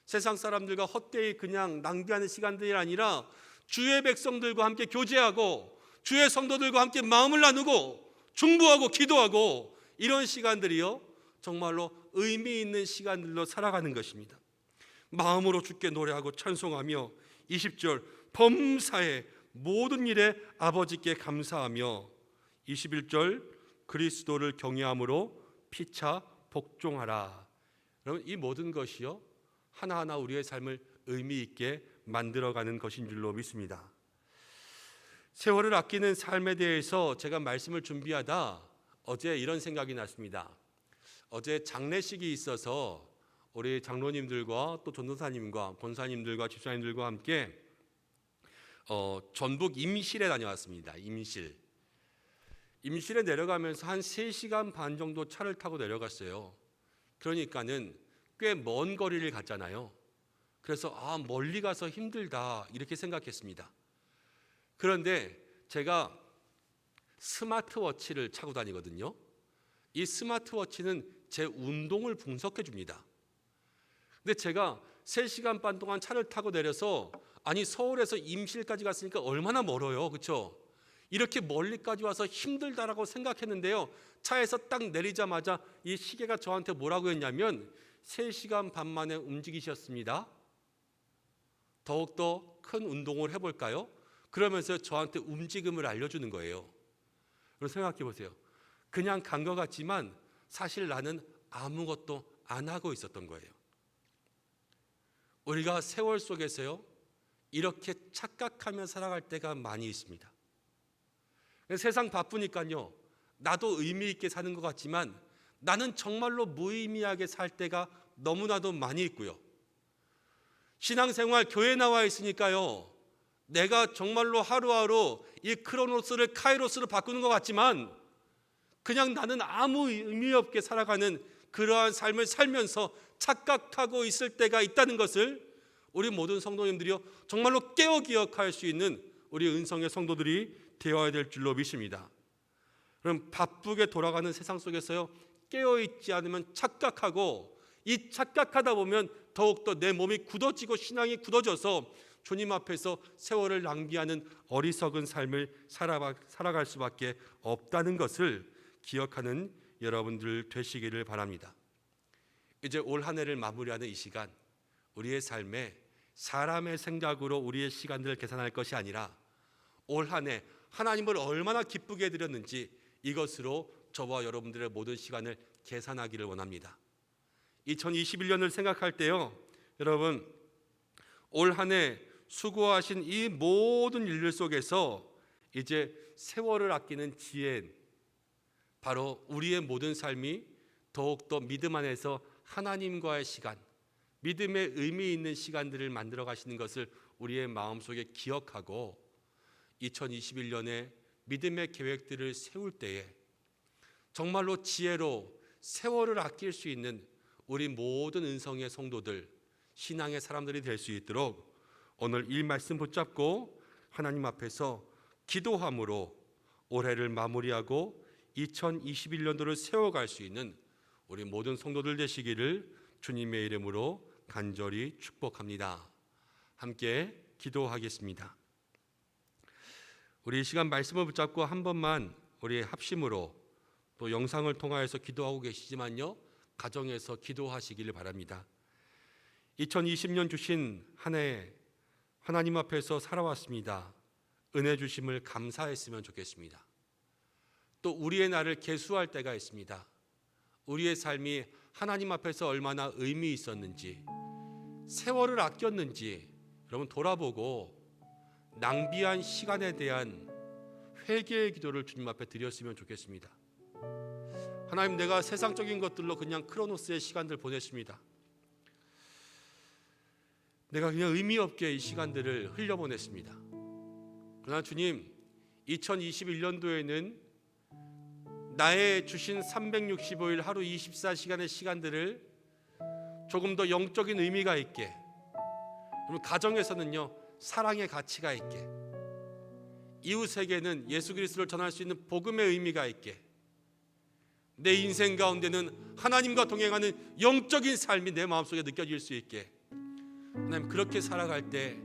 S3: 세상 사람들과 헛되이 그냥 낭비하는 시간들이 아니라 주의 백성들과 함께 교제하고 주의 성도들과 함께 마음을 나누고 중보하고 기도하고, 이런 시간들이요 정말로 의미 있는 시간들로 살아가는 것입니다. 마음으로 주께 노래하고 찬송하며, 20절 범사에 모든 일에 아버지께 감사하며, 21절 그리스도를 경외함으로 피차 복종하라. 여러분 이 모든 것이요 하나하나 우리의 삶을 의미 있게 만들어가는 것인 줄로 믿습니다. 세월을 아끼는 삶에 대해서 제가 말씀을 준비하다 어제 이런 생각이 났습니다. 어제 장례식이 있어서 우리 장로님들과 또 전도사님과 권사님들과 집사님들과 함께 전북 임실에 다녀왔습니다. 임실에 내려가면서 한 3시간 반 정도 차를 타고 내려갔어요. 그러니까는 꽤 먼 거리를 갔잖아요. 그래서 멀리 가서 힘들다 이렇게 생각했습니다. 그런데 제가 스마트워치를 차고 다니거든요. 이 스마트워치는 제 운동을 분석해 줍니다. 근데 제가 3시간 반 동안 차를 타고 내려서, 아니 서울에서 임실까지 갔으니까 얼마나 멀어요, 그렇죠? 이렇게 멀리까지 와서 힘들다라고 생각했는데요, 차에서 딱 내리자마자 이 시계가 저한테 뭐라고 했냐면 3시간 반 만에 움직이셨습니다. 더욱더 큰 운동을 해볼까요? 그러면서 저한테 움직임을 알려주는 거예요. 그럼 생각해 보세요. 그냥 간 것 같지만 사실 나는 아무것도 안 하고 있었던 거예요. 우리가 세월 속에서요, 이렇게 착각하며 살아갈 때가 많이 있습니다. 세상 바쁘니까요, 나도 의미 있게 사는 것 같지만 나는 정말로 무의미하게 살 때가 너무나도 많이 있고요. 신앙생활 교회 나와 있으니까요, 내가 정말로 하루하루 이 크로노스를 카이로스로 바꾸는 것 같지만 그냥 나는 아무 의미 없게 살아가는 그러한 삶을 살면서 착각하고 있을 때가 있다는 것을 우리 모든 성도님들이요, 정말로 깨어 기억할 수 있는 우리 은성의 성도들이 되어야 될 줄로 믿습니다. 그럼 바쁘게 돌아가는 세상 속에서요, 깨어있지 않으면 착각하고, 이 착각하다 보면 더욱더 내 몸이 굳어지고 신앙이 굳어져서 주님 앞에서 세월을 낭비하는 어리석은 삶을 살아갈 수밖에 없다는 것을 기억하는 여러분들 되시기를 바랍니다. 이제 올 한 해를 마무리하는 이 시간, 우리의 삶에 사람의 생각으로 우리의 시간들을 계산할 것이 아니라 올 한 해 하나님을 얼마나 기쁘게 해드렸는지 이것으로 저와 여러분들의 모든 시간을 계산하기를 원합니다. 2021년을 생각할 때요, 여러분, 올 한 해 수고하신 이 모든 일들 속에서 이제 세월을 아끼는 지혜, 바로 우리의 모든 삶이 더욱더 믿음 안에서 하나님과의 시간, 믿음의 의미 있는 시간들을 만들어 가시는 것을 우리의 마음속에 기억하고 2021년에 믿음의 계획들을 세울 때에 정말로 지혜로 세월을 아낄 수 있는 우리 모든 은성의 성도들, 신앙의 사람들이 될 수 있도록 오늘 이 말씀 붙잡고 하나님 앞에서 기도함으로 올해를 마무리하고 2021년도를 세워갈 수 있는 우리 모든 성도들 되시기를 주님의 이름으로 간절히 축복합니다. 함께 기도하겠습니다. 우리 이 시간 말씀을 붙잡고 한 번만 우리 합심으로, 또 영상을 통하여서 기도하고 계시지만요, 가정에서 기도하시기를 바랍니다. 2020년 주신 한 해 하나님 앞에서 살아왔습니다. 은혜 주심을 감사했으면 좋겠습니다. 또 우리의 날을 계수할 때가 있습니다. 우리의 삶이 하나님 앞에서 얼마나 의미 있었는지, 세월을 아꼈는지 여러분 돌아보고 낭비한 시간에 대한 회개의 기도를 주님 앞에 드렸으면 좋겠습니다. 하나님, 내가 세상적인 것들로 그냥 크로노스의 시간들 보냈습니다. 내가 그냥 의미 없게 이 시간들을 흘려보냈습니다. 그러나 주님, 2021년도에는 나의 주신 365일 하루 24시간의 시간들을 조금 더 영적인 의미가 있게, 그리고 가정에서는요 사랑의 가치가 있게, 이웃에게는 예수 그리스도를 전할 수 있는 복음의 의미가 있게, 내 인생 가운데는 하나님과 동행하는 영적인 삶이 내 마음속에 느껴질 수 있게, 하나님, 그렇게 살아갈 때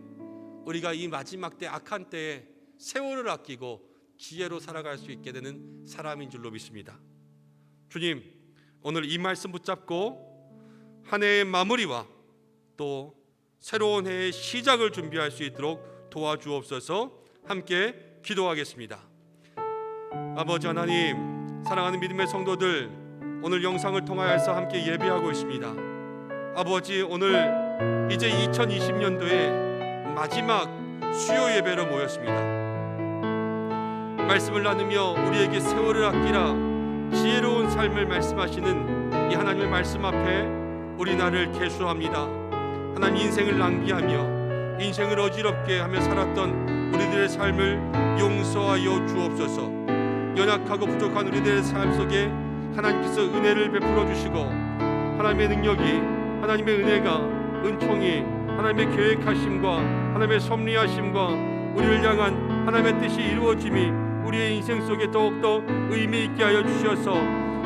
S3: 우리가 이 마지막 때 악한 때에 세월을 아끼고 지혜로 살아갈 수 있게 되는 사람인 줄로 믿습니다. 주님, 오늘 이 말씀 붙잡고 한 해의 마무리와 또 새로운 해의 시작을 준비할 수 있도록 도와주옵소서. 함께 기도하겠습니다. 아버지 하나님, 사랑하는 믿음의 성도들, 오늘 영상을 통하여서 함께 예배하고 있습니다. 아버지, 오늘 이제 2020년도의 마지막 수요 예배로 모였습니다. 말씀을 나누며 우리에게 세월을 아끼라, 지혜로운 삶을 말씀하시는 이 하나님의 말씀 앞에 우리 나를 계수합니다. 하나님, 인생을 낭비하며 인생을 어지럽게 하며 살았던 우리들의 삶을 용서하여 주옵소서. 연약하고 부족한 우리들의 삶 속에 하나님께서 은혜를 베풀어 주시고, 하나님의 능력이, 하나님의 은혜가, 은총이, 하나님의 계획하심과 하나님의 섭리하심과 우리를 향한 하나님의 뜻이 이루어짐이 우리의 인생 속에 더욱더 의미 있게 하여 주셔서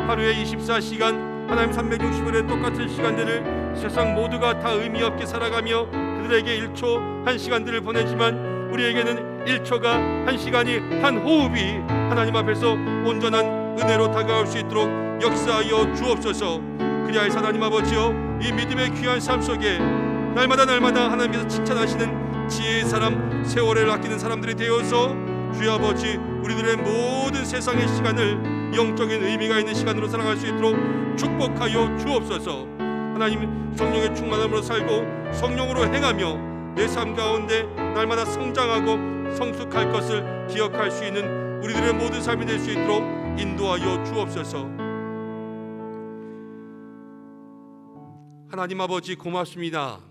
S3: 하루에 24시간 하나님 360일의 똑같은 시간들을 세상 모두가 다 의미 없게 살아가며 그들에게 1초 1시간들을 보내지만 우리에게는 1초가 1시간이 한 호흡이 하나님 앞에서 온전한 은혜로 다가올 수 있도록 역사하여 주옵소서. 그리하여서 하나님 아버지여, 이 믿음의 귀한 삶 속에 날마다 하나님께서 칭찬하시는 지혜의 사람, 세월을 아끼는 사람들이 되어서 주여 아버지, 우리들의 모든 세상의 시간을 영적인 의미가 있는 시간으로 살아갈 수 있도록 축복하여 주옵소서. 하나님, 성령의 충만함으로 살고 성령으로 행하며 내 삶 가운데 날마다 성장하고 성숙할 것을 기억할 수 있는 우리들의 모든 삶이 될 수 있도록 인도하여 주옵소서. 하나님 아버지, 고맙습니다.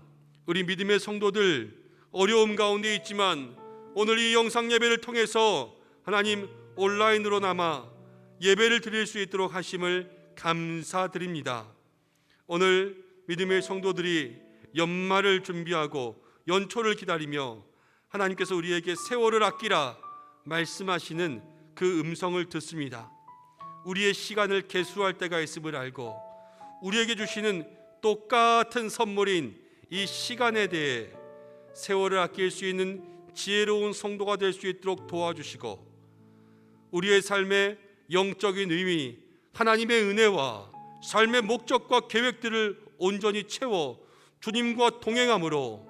S3: 우리 믿음의 성도들 어려움 가운데 있지만 오늘 이 영상 예배를 통해서 하나님 온라인으로나마 예배를 드릴 수 있도록 하심을 감사드립니다. 오늘 믿음의 성도들이 연말을 준비하고 연초를 기다리며 하나님께서 우리에게 세월을 아끼라 말씀하시는 그 음성을 듣습니다. 우리의 시간을 계수할 때가 있음을 알고 우리에게 주시는 똑같은 선물인 이 시간에 대해 세월을 아낄 수 있는 지혜로운 성도가 될 수 있도록 도와주시고, 우리의 삶의 영적인 의미, 하나님의 은혜와 삶의 목적과 계획들을 온전히 채워 주님과 동행함으로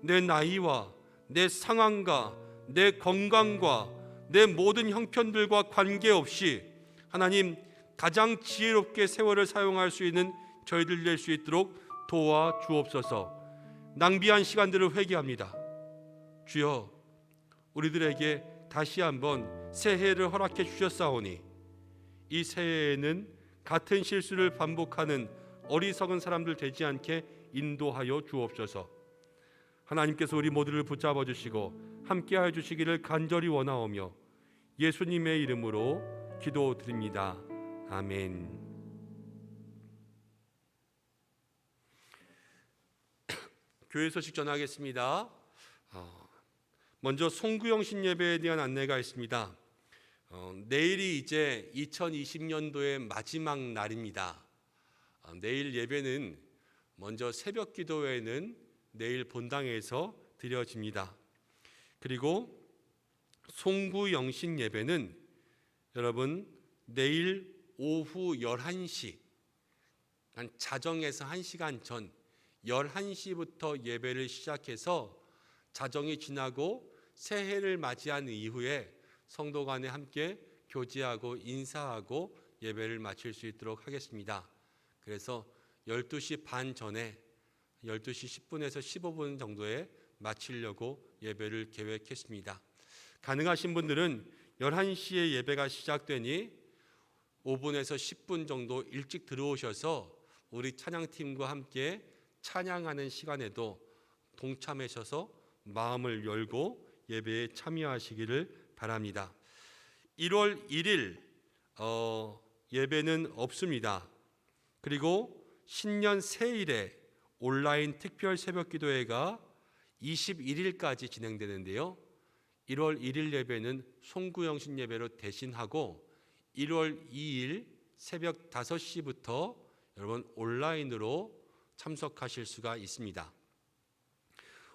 S3: 내 나이와 내 상황과 내 건강과 내 모든 형편들과 관계없이 하나님 가장 지혜롭게 세월을 사용할 수 있는 저희들 될 수 있도록 도와주옵소서. 낭비한 시간들을 회개합니다. 주여, 우리들에게 다시 한번 새해를 허락해 주셨사오니 이 새해에는 같은 실수를 반복하는 어리석은 사람들 되지 않게 인도하여 주옵소서. 하나님께서 우리 모두를 붙잡아 주시고 함께하여 주시기를 간절히 원하오며 예수님의 이름으로 기도드립니다. 아멘. 교회 소식 전하겠습니다. 먼저 송구영신 예배에 대한 안내가 있습니다. 내일이 이제 2020년도의 마지막 날입니다. 내일 예배는 먼저 새벽 기도회는 내일 본당에서 드려집니다. 그리고 송구영신 예배는 여러분 내일 오후 11시, 한 자정에서 1시간 전 11시부터 예배를 시작해서 자정이 지나고 새해를 맞이한 이후에 성도 간에 함께 교제하고 인사하고 예배를 마칠 수 있도록 하겠습니다. 그래서 12시 반 전에 12시 10분에서 15분 정도에 마치려고 예배를 계획했습니다. 가능하신 분들은 11시에 예배가 시작되니 5분에서 10분 정도 일찍 들어오셔서 우리 찬양팀과 함께 찬양하는 시간에도 동참하셔서 마음을 열고 예배에 참여하시기를 바랍니다. 1월 1일 예배는 없습니다. 그리고 신년 새일에 온라인 특별 새벽 기도회가 21일까지 진행되는데요. 1월 1일 예배는 송구영신 예배로 대신하고 1월 2일 새벽 5시부터 여러분 온라인으로 참석하실 수가 있습니다.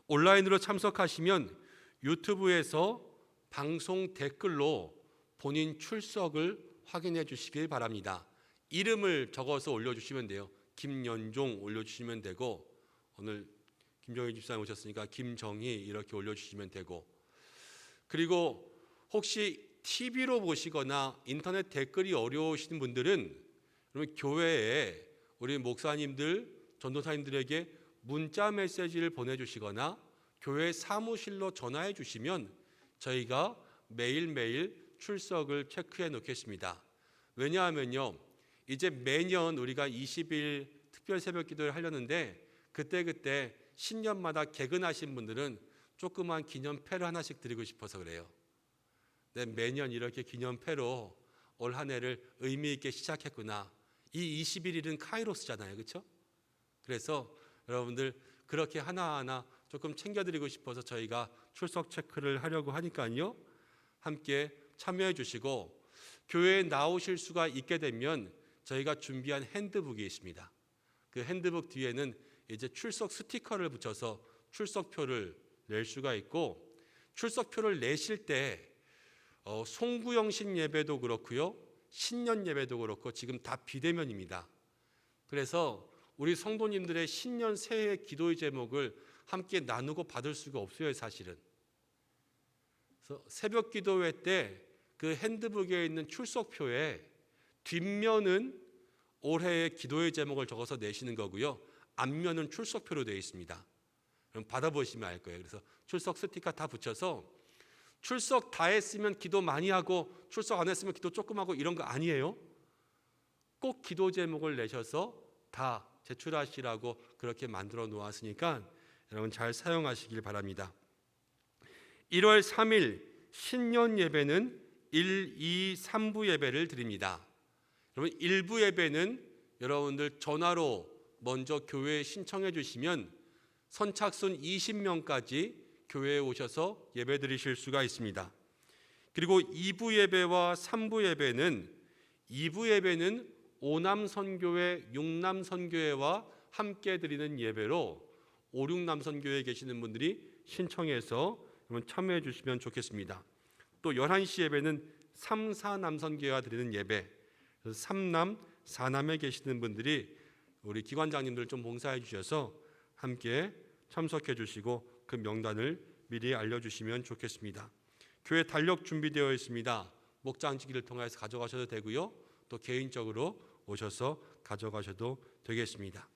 S3: 온라인으로 참석하시면 유튜브에서 방송 댓글로 본인 출석을 확인해 주시길 바랍니다. 이름을 적어서 올려주시면 돼요. 김연종 올려주시면 되고, 오늘 김정희 집사님 오셨으니까 김정희 이렇게 올려주시면 되고, 그리고 혹시 TV로 보시거나 인터넷 댓글이 어려우신 분들은 그러면 교회에 우리 목사님들, 전도사님들에게 문자 메시지를 보내주시거나 교회 사무실로 전화해 주시면 저희가 매일매일 출석을 체크해 놓겠습니다. 왜냐하면요, 이제 매년 우리가 20일 특별 새벽 기도를 하려는데 그때 신년마다 개근하신 분들은 조그만 기념패를 하나씩 드리고 싶어서 그래요. 네, 매년 이렇게 기념패로 올 한 해를 의미 있게 시작했구나. 이 21일은 카이로스잖아요, 그렇죠? 그래서 여러분들 그렇게 하나하나 조금 챙겨드리고 싶어서 저희가 출석 체크를 하려고 하니까요. 함께 참여해 주시고, 교회에 나오실 수가 있게 되면 저희가 준비한 핸드북이 있습니다. 그 핸드북 뒤에는 이제 출석 스티커를 붙여서 출석표를 낼 수가 있고, 출석표를 내실 때 송구영신 예배도 그렇고요, 신년 예배도 그렇고 지금 다 비대면입니다. 그래서 우리 성도님들의 신년 새해 기도의 제목을 함께 나누고 받을 수가 없어요, 사실은. 그래서 새벽 기도회 때 그 핸드북에 있는 출석표에 뒷면은 올해의 기도의 제목을 적어서 내시는 거고요, 앞면은 출석표로 되어 있습니다. 그럼 받아보시면 알 거예요. 그래서 출석 스티커 다 붙여서 출석 다 했으면 기도 많이 하고 출석 안 했으면 기도 조금 하고 이런 거 아니에요. 꼭 기도 제목을 내셔서 다 제출하시라고 그렇게 만들어 놓았으니까 여러분 잘 사용하시길 바랍니다. 1월 3일 신년 예배는 1, 2, 3부 예배를 드립니다. 여러분 1부 예배는 여러분들 전화로 먼저 교회에 신청해 주시면 선착순 20명까지 교회에 오셔서 예배 드리실 수가 있습니다. 그리고 2부 예배와 3부 예배는 2부 예배는 5남 선교회, 6남 선교회와 함께 드리는 예배로 5, 6남 선교회에 계시는 분들이 신청해서 참여해 주시면 좋겠습니다. 또 11시 예배는 3, 4남 선교회가 드리는 예배, 3남, 4남에 계시는 분들이 우리 기관장님들 좀 봉사해 주셔서 함께 참석해 주시고 그 명단을 미리 알려주시면 좋겠습니다. 교회 달력 준비되어 있습니다. 목장지기를 통해서 가져가셔도 되고요, 또 개인적으로 오셔서 가져가셔도 되겠습니다.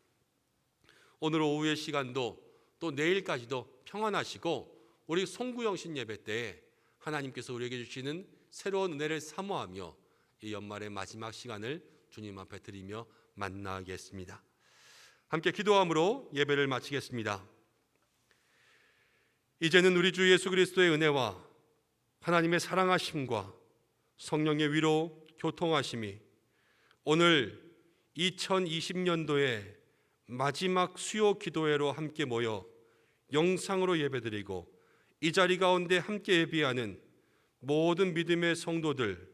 S3: 오늘 오후의 시간도 또 내일까지도 평안하시고 우리 송구영신 예배 때 하나님께서 우리에게 주시는 새로운 은혜를 사모하며 이 연말의 마지막 시간을 주님 앞에 드리며 만나겠습니다. 함께 기도함으로 예배를 마치겠습니다. 이제는 우리 주 예수 그리스도의 은혜와 하나님의 사랑하심과 성령의 위로 교통하심이 오늘 2020년도의 마지막 수요 기도회로 함께 모여 영상으로 예배드리고 이 자리 가운데 함께 예비하는 모든 믿음의 성도들,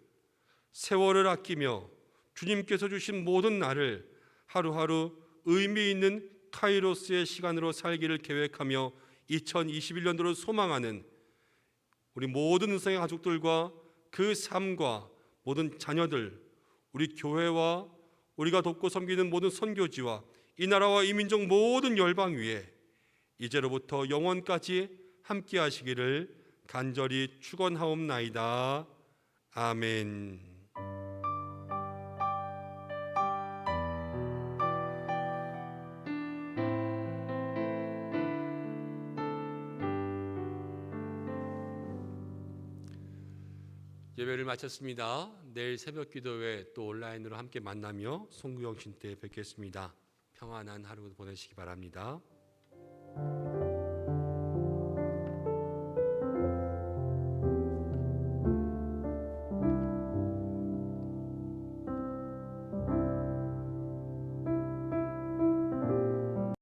S3: 세월을 아끼며 주님께서 주신 모든 날을 하루하루 의미 있는 카이로스의 시간으로 살기를 계획하며 2021년도를 소망하는 우리 모든 은성의 가족들과 그 삶과 모든 자녀들, 우리 교회와 우리가 돕고 섬기는 모든 선교지와 이 나라와 이 민족 모든 열방 위에 이제로부터 영원까지 함께 하시기를 간절히 축원하옵나이다. 아멘. 예배를 마쳤습니다. 내일 새벽 기도회 또 온라인으로 함께 만나며 송구영신 때 뵙겠습니다. 평안한 하루 보내시기 바랍니다.